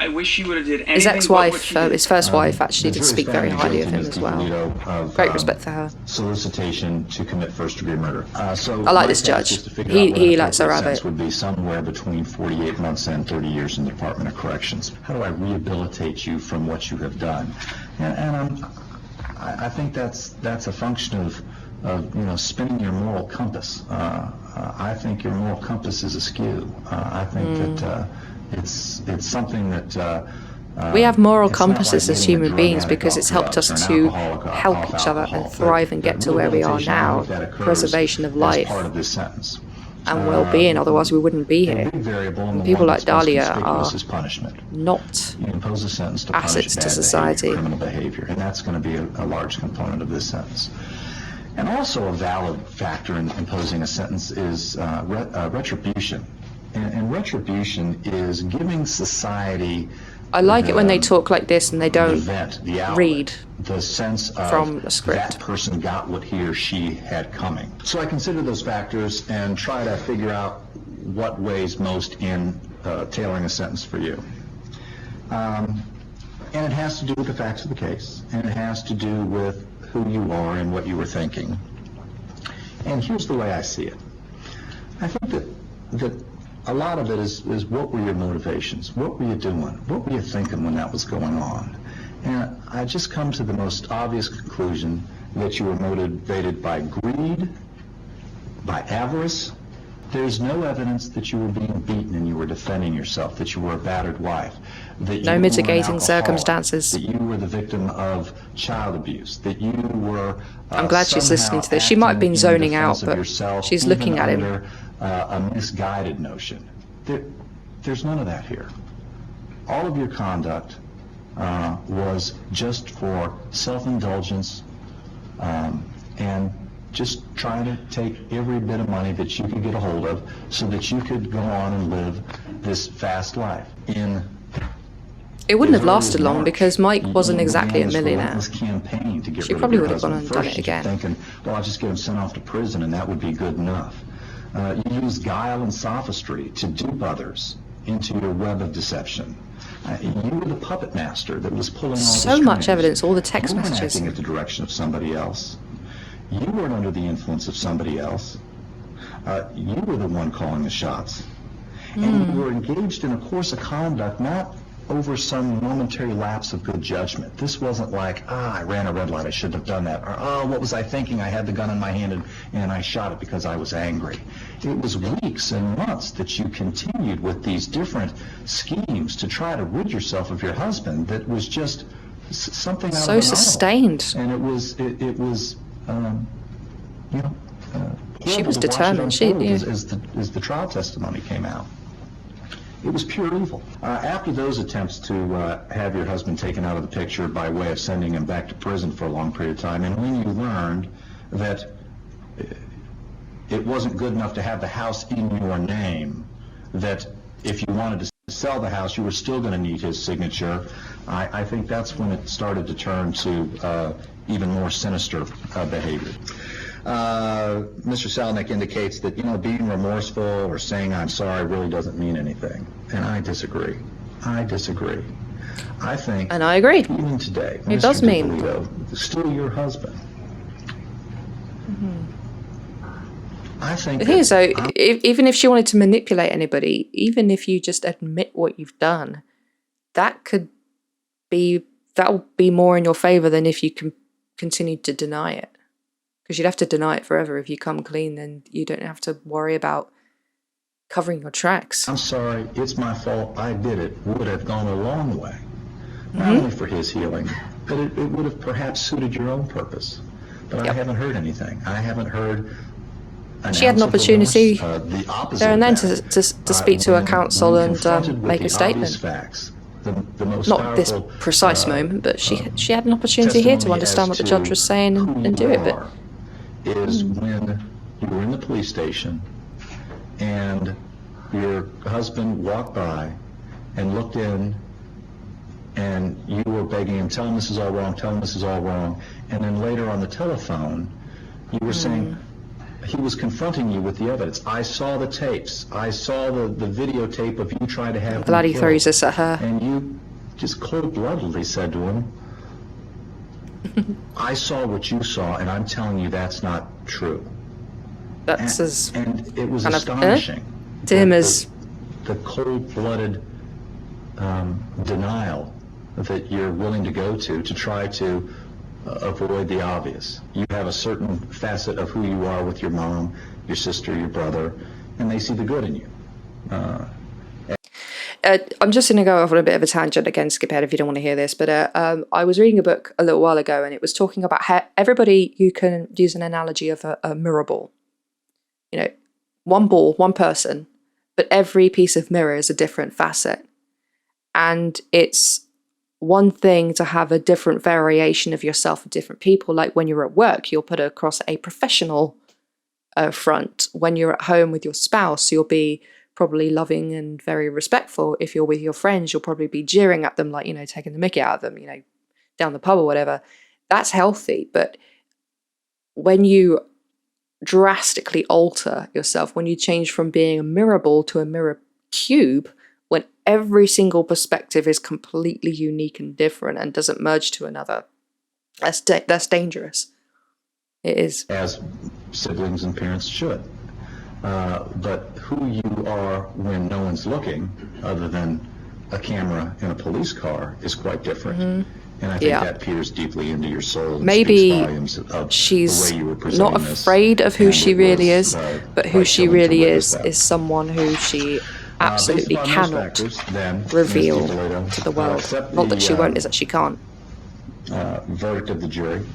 [SPEAKER 12] I wish she would have did anything.
[SPEAKER 1] His ex-wife, his first wife, actually did speak very highly of him as well. Great respect for her.
[SPEAKER 14] Solicitation to commit first-degree murder. So
[SPEAKER 1] I like this judge. He likes a rabbit.
[SPEAKER 14] Would be somewhere between 48 months and 30 years in the Department of Corrections. How do I rehabilitate you from what you have done? And
[SPEAKER 16] I think that's a function of spinning your moral compass. I think your moral compass is askew. I think that it's something that
[SPEAKER 1] we have moral compasses as human beings because it's helped us to help each other and thrive and get to where we are now. Preservation of life and well-being, otherwise we wouldn't be here. And people like Dalia are not assets to society.
[SPEAKER 16] Criminal behavior, and that's going to be a large component of this sentence. And also a valid factor in imposing a sentence is retribution. And retribution is giving society...
[SPEAKER 1] I like it when they talk like this and they don't read
[SPEAKER 16] the sense of
[SPEAKER 1] from a script.
[SPEAKER 16] That person got what he or she had coming. So I consider those factors and try to figure out what weighs most in tailoring a sentence for you. And it has to do with the facts of the case, and it has to do with who you are and what you were thinking. And here's the way I see it. I think that a lot of it is what were your motivations? What were you doing? What were you thinking when that was going on? And I just come to the most obvious conclusion that you were motivated by greed, by avarice. There's no evidence that you were being beaten and you were defending yourself, that you were a battered wife, that
[SPEAKER 1] no
[SPEAKER 16] you
[SPEAKER 1] mitigating
[SPEAKER 16] were
[SPEAKER 1] circumstances,
[SPEAKER 16] that you were the victim of child abuse, that you were
[SPEAKER 1] I'm glad she's listening to this. She might have been zoning out, but she's looking at him.
[SPEAKER 16] A misguided notion. There's none of that here. All of your conduct was just for self-indulgence and just trying to take every bit of money that you could get a hold of so that you could go on and live this fast life.
[SPEAKER 1] It wouldn't have lasted long because Mike wasn't exactly a millionaire. She probably would have gone and done it again.
[SPEAKER 16] Thinking, well, I'll just get him sent off to prison and that would be good enough. You use guile and sophistry to dupe others into your web of deception. You were the puppet master that was pulling all the strings.
[SPEAKER 1] So much evidence, all the text messages.
[SPEAKER 16] You weren't acting at the direction of somebody else. You weren't under the influence of somebody else. You were the one calling the shots. And you were engaged in a course of conduct not over some momentary lapse of good judgment. This wasn't like, I ran a red light, I shouldn't have done that. Or, oh, what was I thinking? I had the gun in my hand and I shot it because I was angry. It was weeks and months that you continued with these different schemes to try to rid yourself of your husband that was just something out of the normal.
[SPEAKER 1] So sustained.
[SPEAKER 16] And it was
[SPEAKER 1] she was determined.
[SPEAKER 16] As the trial testimony came out. It was pure evil. After those attempts to have your husband taken out of the picture by way of sending him back to prison for a long period of time, and when you learned that it wasn't good enough to have the house in your name, that if you wanted to sell the house, you were still going to need his signature, I think that's when it started to turn to even more sinister behavior. Mr. Salnick indicates that, being remorseful or saying I'm sorry really doesn't mean anything. And I disagree. I think...
[SPEAKER 1] And I agree.
[SPEAKER 16] Even today,
[SPEAKER 1] it does mean...
[SPEAKER 16] Dippolito is still your husband. I think...
[SPEAKER 1] The thing is, though, even if she wanted to manipulate anybody, even if you just admit what you've done, that'll be more in your favor than if you continue to deny it. Because you'd have to deny it forever. If you come clean, then you don't have to worry about covering your tracks.
[SPEAKER 16] I'm sorry, it's my fault, I did it, would have gone a long way. Not only for his healing, but it would have perhaps suited your own purpose. But I haven't heard anything. I haven't heard...
[SPEAKER 1] She had an opportunity there and then to speak to her counsel and make a statement.
[SPEAKER 16] Facts,
[SPEAKER 1] Not this precise moment, but she had an opportunity here to understand what the judge was saying and do it. But
[SPEAKER 16] is when you were in the police station and your husband walked by and looked in and you were begging him, tell him this is all wrong, tell him this is all wrong, and then later on the telephone you were saying he was confronting you with the evidence. I saw the tapes. I saw the videotape of you trying to have him
[SPEAKER 1] glad he throws this at her.
[SPEAKER 16] And you just cold-bloodedly said to him, I saw what you saw, and I'm telling you that's not true.
[SPEAKER 1] That's as
[SPEAKER 16] and it was astonishing
[SPEAKER 1] to him as
[SPEAKER 16] the cold-blooded denial that you're willing to go to try to avoid the obvious. You have a certain facet of who you are with your mom, your sister, your brother, and they see the good in you.
[SPEAKER 1] I'm just going to go off on a bit of a tangent again, skip ahead if you don't want to hear this, but I was reading a book a little while ago and it was talking about how everybody, you can use an analogy of a mirror ball. You know, one ball, one person, but every piece of mirror is a different facet. And it's one thing to have a different variation of yourself with different people. Like when you're at work, you'll put across a professional front. When you're at home with your spouse, you'll be probably loving and very respectful. If you're with your friends, you'll probably be jeering at them, like, you know, taking the mickey out of them, you know, down the pub or whatever. That's healthy. But when you drastically alter yourself, when you change from being a mirror ball to a mirror cube, when every single perspective is completely unique and different and doesn't merge to another, that's dangerous. It is.
[SPEAKER 16] As siblings and parents should. But who you are when no one's looking, other than a camera in a police car, is quite different. Mm-hmm. And I think that peers deeply into your soul.
[SPEAKER 1] Maybe she's not afraid of who she really is, but who she really is someone who she absolutely cannot reveal to the world. Not that she won't, is that she can't.
[SPEAKER 16] Verdict of the jury.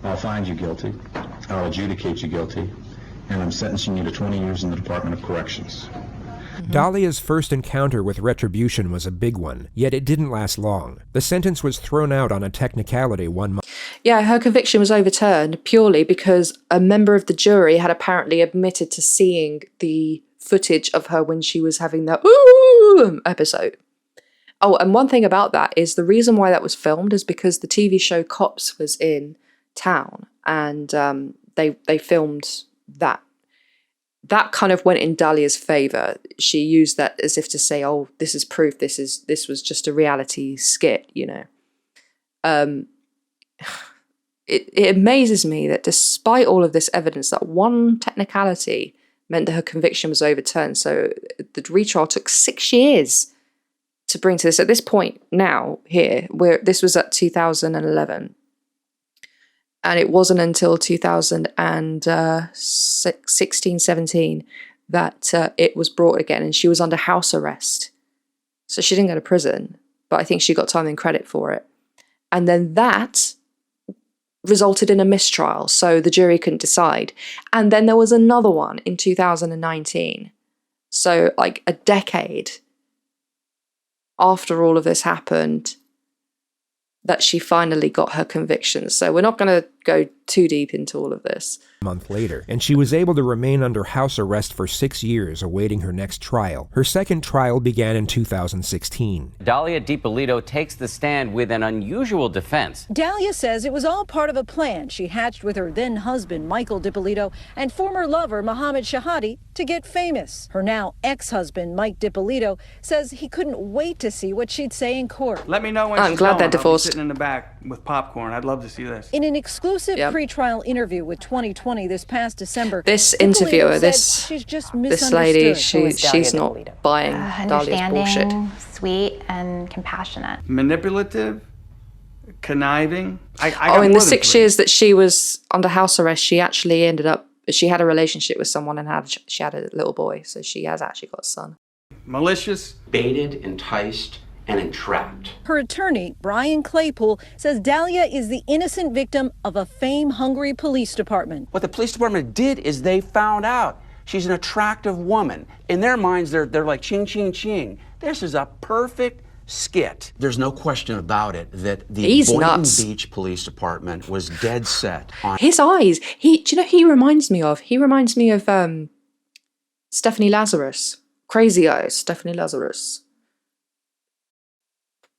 [SPEAKER 16] I'll find you guilty. I'll adjudicate you guilty. And I'm sentencing you to 20 years in the Department of Corrections.
[SPEAKER 2] Dalia's first encounter with retribution was a big one, yet it didn't last long. The sentence was thrown out on a technicality 1 month.
[SPEAKER 1] Yeah, her conviction was overturned purely because a member of the jury had apparently admitted to seeing the footage of her when she was having that ooh episode. Oh, and one thing about that is the reason why that was filmed is because the TV show Cops was in town, and they filmed that. That kind of went in Dalia's favor. She used that as if to say, "Oh, this is proof. This was just a reality skit," you know. It amazes me that despite all of this evidence, that one technicality meant that her conviction was overturned. So the retrial took 6 years to bring to this. At this point now, here, where this was at 2011. And it wasn't until 2016, 17 that it was brought again, and she was under house arrest. So she didn't go to prison, but I think she got time and credit for it. And then that resulted in a mistrial, so the jury couldn't decide. And then there was another one in 2019. So like a decade after all of this happened, that she finally got her conviction. So we're not going to go too deep into all of this.
[SPEAKER 2] A month later, and she was able to remain under house arrest for 6 years awaiting her next trial. Her second trial began in 2016.
[SPEAKER 17] Dalia Dippolito takes the stand with an unusual defense.
[SPEAKER 18] Dalia says it was all part of a plan she hatched with her then husband, Michael Dippolito, and former lover, Mohammed Shahadi, to get famous. Her now ex-husband, Mike Dippolito, says he couldn't wait to see what she'd say in court.
[SPEAKER 12] Let me know when
[SPEAKER 1] I'm glad they're divorced.
[SPEAKER 12] I'll be sitting in the back with popcorn. I'd love to see this.
[SPEAKER 18] In an exclusive pre-trial interview with 2020 this past December,
[SPEAKER 1] this interviewer, this lady, she's not buying Dalia's bullshit.
[SPEAKER 4] Sweet and compassionate.
[SPEAKER 12] Manipulative, conniving.
[SPEAKER 1] In the 6 years that she was under house arrest, she actually ended up, she had a relationship with someone and she had a little boy, so she has actually got a son.
[SPEAKER 12] Malicious.
[SPEAKER 19] Baited, enticed, and entrapped.
[SPEAKER 18] Her attorney, Brian Claypool, says Dalia is the innocent victim of a fame-hungry police department.
[SPEAKER 19] What the police department did is they found out she's an attractive woman. In their minds, they're like ching, ching, ching. This is a perfect skit. There's no question about it that the Boynton Beach Police Department was dead set on
[SPEAKER 1] his eyes. Do you know who he reminds me of? He reminds me of Stephanie Lazarus. Crazy Eyes, Stephanie Lazarus.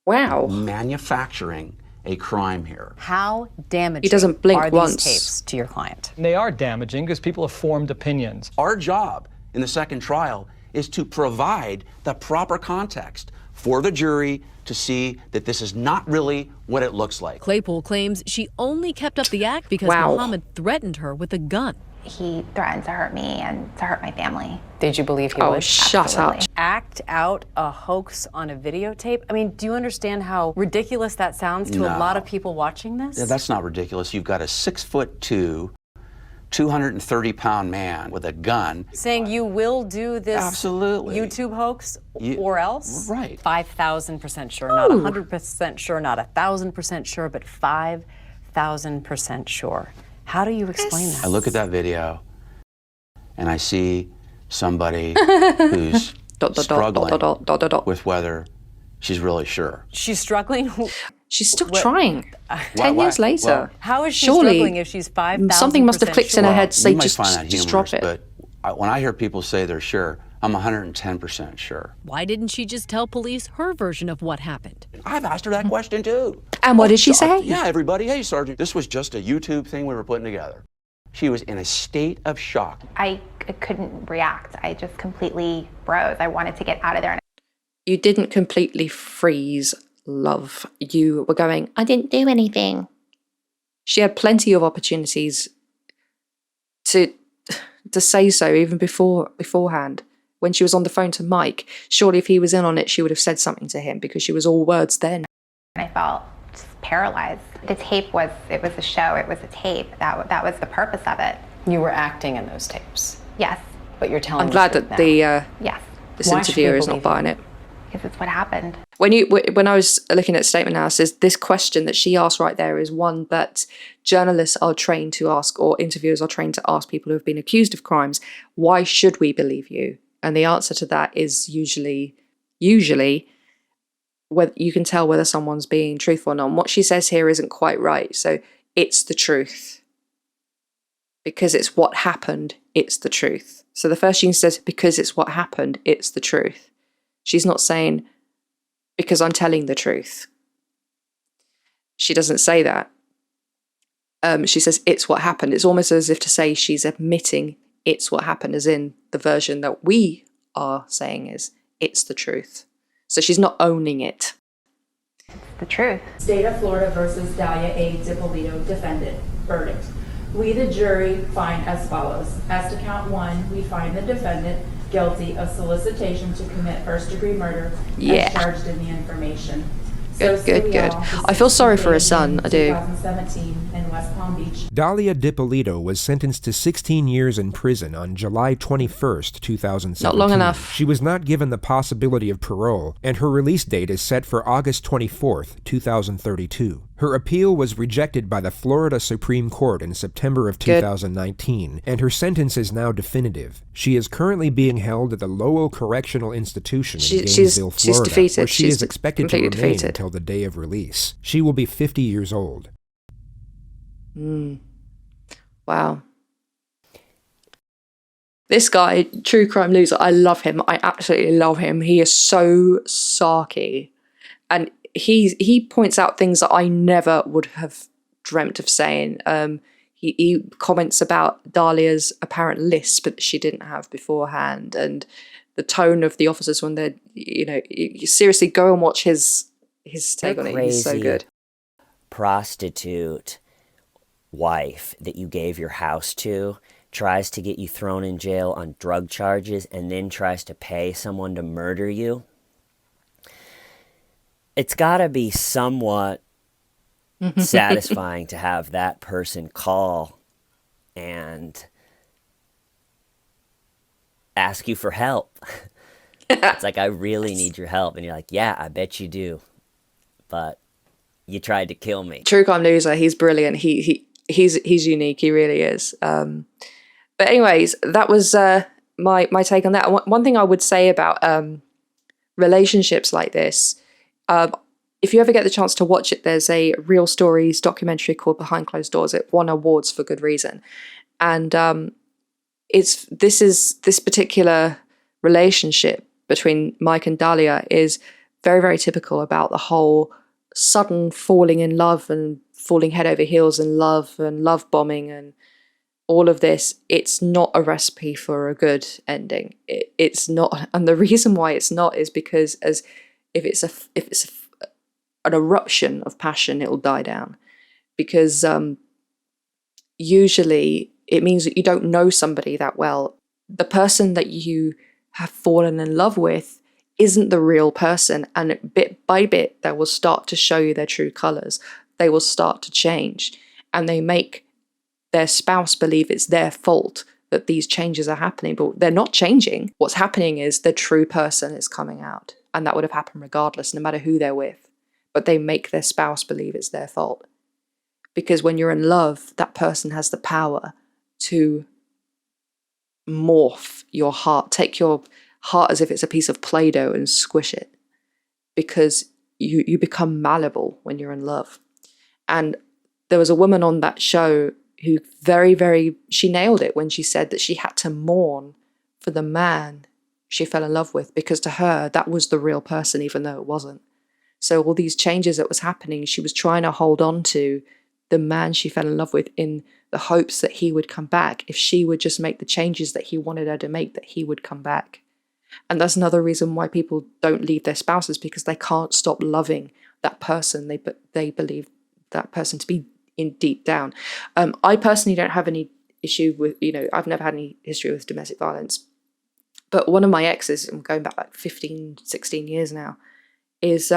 [SPEAKER 1] Wow.
[SPEAKER 19] Manufacturing a crime here.
[SPEAKER 20] How damaging
[SPEAKER 1] he doesn't blink
[SPEAKER 20] are
[SPEAKER 1] once.
[SPEAKER 20] These tapes to your client?
[SPEAKER 21] They are damaging because people have formed opinions.
[SPEAKER 19] Our job in the second trial is to provide the proper context for the jury to see that this is not really what it looks like.
[SPEAKER 22] Claypool claims she only kept up the act because Mohammed threatened her with a gun.
[SPEAKER 4] He threatened to hurt me and to hurt my family.
[SPEAKER 20] Did you believe he
[SPEAKER 1] would?
[SPEAKER 20] would?
[SPEAKER 1] Shut up.
[SPEAKER 20] Act out a hoax on a videotape? I mean, do you understand how ridiculous that sounds to a lot of people watching this?
[SPEAKER 19] Yeah, that's not ridiculous. You've got a 6'2", 230-pound man with a gun.
[SPEAKER 20] Saying you will do this YouTube hoax or else?
[SPEAKER 19] Right.
[SPEAKER 20] 5,000% sure, not 100% sure, not 1,000% sure, but 5,000% sure. How do you explain that?
[SPEAKER 19] I look at that video and I see somebody who's struggling with whether she's really sure.
[SPEAKER 20] She's struggling?
[SPEAKER 1] She's still trying. 10 years later.
[SPEAKER 19] Well,
[SPEAKER 20] how is she
[SPEAKER 1] surely
[SPEAKER 20] struggling if she's 5,000%
[SPEAKER 1] something must have clicked in her head to say,
[SPEAKER 19] you might
[SPEAKER 1] just
[SPEAKER 19] find that
[SPEAKER 1] drop
[SPEAKER 19] humorous,
[SPEAKER 1] it.
[SPEAKER 19] But when I hear people say they're sure, I'm 110% sure.
[SPEAKER 22] Why didn't she just tell police her version of what happened?
[SPEAKER 19] I've asked her that question too.
[SPEAKER 1] And what did she say?
[SPEAKER 19] Yeah, everybody, hey, Sergeant, this was just a YouTube thing we were putting together. She was in a state of shock.
[SPEAKER 4] I couldn't react. I just completely froze. I wanted to get out of there.
[SPEAKER 1] You didn't completely freeze, love. You were going, I didn't do anything. She had plenty of opportunities to say so even beforehand. When she was on the phone to Mike, surely if he was in on it, she would have said something to him because she was all words then.
[SPEAKER 4] I felt just paralyzed. The tape was a show. It was a tape. That was the purpose of it.
[SPEAKER 20] You were acting in those tapes?
[SPEAKER 4] Yes.
[SPEAKER 20] But you're telling
[SPEAKER 1] I'm glad that
[SPEAKER 4] yes.
[SPEAKER 1] This interviewer is not buying it.
[SPEAKER 4] Because it's what happened.
[SPEAKER 1] When I was looking at statement analysis, this question that she asked right there is one that journalists are trained to ask, or interviewers are trained to ask people who have been accused of crimes. Why should we believe you? And the answer to that is usually whether you can tell whether someone's being truthful or not. And what she says here isn't quite right. So it's the truth. Because it's what happened, it's the truth. So the first thing she says, because it's what happened, it's the truth. She's not saying, because I'm telling the truth. She doesn't say that. She says, it's what happened. It's almost as if to say she's admitting it's what happened, as in the version that we are saying is, it's the truth. So she's not owning it.
[SPEAKER 4] It's the truth.
[SPEAKER 6] State of Florida versus Dalia Dippolito, defendant. Verdict. We, the jury, find as follows. As to count one, we find the defendant guilty of solicitation to commit first-degree murder as charged in the information.
[SPEAKER 1] Good. I feel sorry for her son, I do.
[SPEAKER 6] 2017 in West Palm Beach.
[SPEAKER 2] Dalia Dippolito was sentenced to 16 years in prison on July 21st, 2017.
[SPEAKER 1] Not long enough.
[SPEAKER 2] She was not given the possibility of parole, and her release date is set for August 24th, 2032. Her appeal was rejected by the Florida Supreme Court in September of 2019, and her sentence is now definitive. She is currently being held at the Lowell Correctional Institution in Gainesville, Florida,
[SPEAKER 1] defeated.
[SPEAKER 2] where she is expected to remain
[SPEAKER 1] defeated
[SPEAKER 2] until the day of release. She will be 50 years old.
[SPEAKER 1] Wow. This guy, True Crime Loser, I love him. I absolutely love him. He is so sarky. And he points out things that I never would have dreamt of saying. He comments about Dalia's apparent lisp that she didn't have beforehand, and the tone of the officers when they're, you seriously go and watch his take on it. He's so good.
[SPEAKER 7] Prostitute wife that you gave your house to tries to get you thrown in jail on drug charges and then tries to pay someone to murder you. It's got to be somewhat satisfying to have that person call and ask you for help. It's like, I really need your help. And you're like, yeah, I bet you do. But you tried to kill me.
[SPEAKER 1] True Crime Loser, he's brilliant. He's unique. He really is. But anyways, that was my take on that. One thing I would say about relationships like this, if you ever get the chance to watch it, there's a Real Stories documentary called Behind Closed Doors. It won awards for good reason. And this particular relationship between Mike and Dalia is very, very typical about the whole sudden falling in love and falling head over heels in love and love bombing and all of this. It's not a recipe for a good ending. It's not, and the reason why it's not is because if it's an eruption of passion, it will die down. Because usually it means that you don't know somebody that well the person that you have fallen in love with isn't the real person, and bit by bit they will start to show you their true colors. They will start to change, and they make their spouse believe it's their fault that these changes are happening, but they're not changing. What's happening is the true person is coming out, and that would have happened regardless, no matter who they're with. But they make their spouse believe it's their fault. Because when you're in love, that person has the power to morph your heart, take your heart as if it's a piece of Play-Doh and squish it. Because you become malleable when you're in love. And there was a woman on that show who she nailed it when she said that she had to mourn for the man she fell in love with, because to her, that was the real person, even though it wasn't. So all these changes that was happening, she was trying to hold on to the man she fell in love with in the hopes that he would come back. If she would just make the changes that he wanted her to make, that he would come back. And that's another reason why people don't leave their spouses, because they can't stop loving that person. They believe that person to be in deep down. I personally don't have any issue with, I've never had any history with domestic violence. But one of my exes, I'm going back like 15, 16 years now, is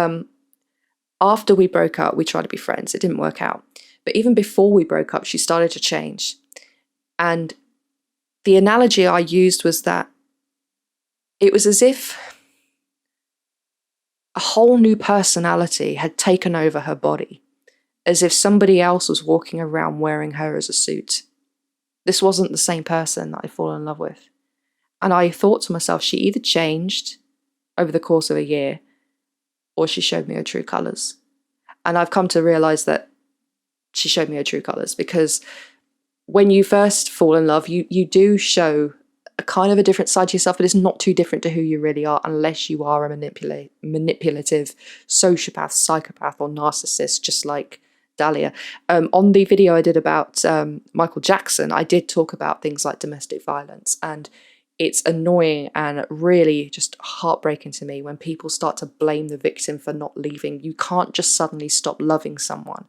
[SPEAKER 1] after we broke up, we tried to be friends. It didn't work out. But even before we broke up, she started to change. And the analogy I used was that it was as if a whole new personality had taken over her body, as if somebody else was walking around wearing her as a suit. This wasn't the same person that I'd fallen in love with. And I thought to myself, she either changed over the course of a year, or she showed me her true colours. And I've come to realise that she showed me her true colours, because when you first fall in love, you do show a kind of a different side to yourself, but it's not too different to who you really are, unless you are a manipulative sociopath, psychopath, or narcissist, just like Dalia. On the video I did about Michael Jackson, I did talk about things like domestic violence, and it's annoying and really just heartbreaking to me when people start to blame the victim for not leaving. You can't just suddenly stop loving someone.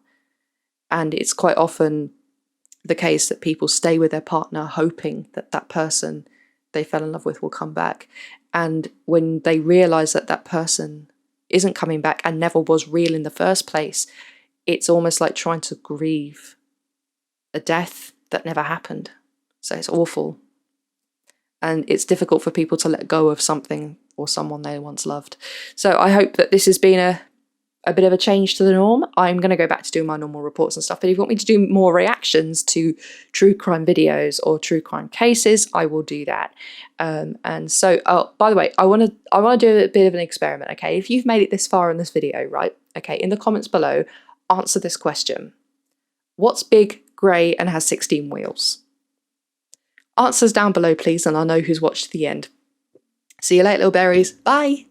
[SPEAKER 1] And it's quite often the case that people stay with their partner hoping that that person they fell in love with will come back. And when they realise that that person isn't coming back and never was real in the first place, it's almost like trying to grieve a death that never happened. So it's awful. And it's difficult for people to let go of something or someone they once loved. So I hope that this has been a bit of a change to the norm. I'm going to go back to doing my normal reports and stuff, but if you want me to do more reactions to true crime videos or true crime cases, I will do that. And so, by the way, I want to do a bit of an experiment, okay? If you've made it this far in this video, right? Okay, in the comments below, answer this question. What's big, grey, and has 16 wheels? Answers down below, please, and I'll know who's watched to the end. See you later, little berries. Bye!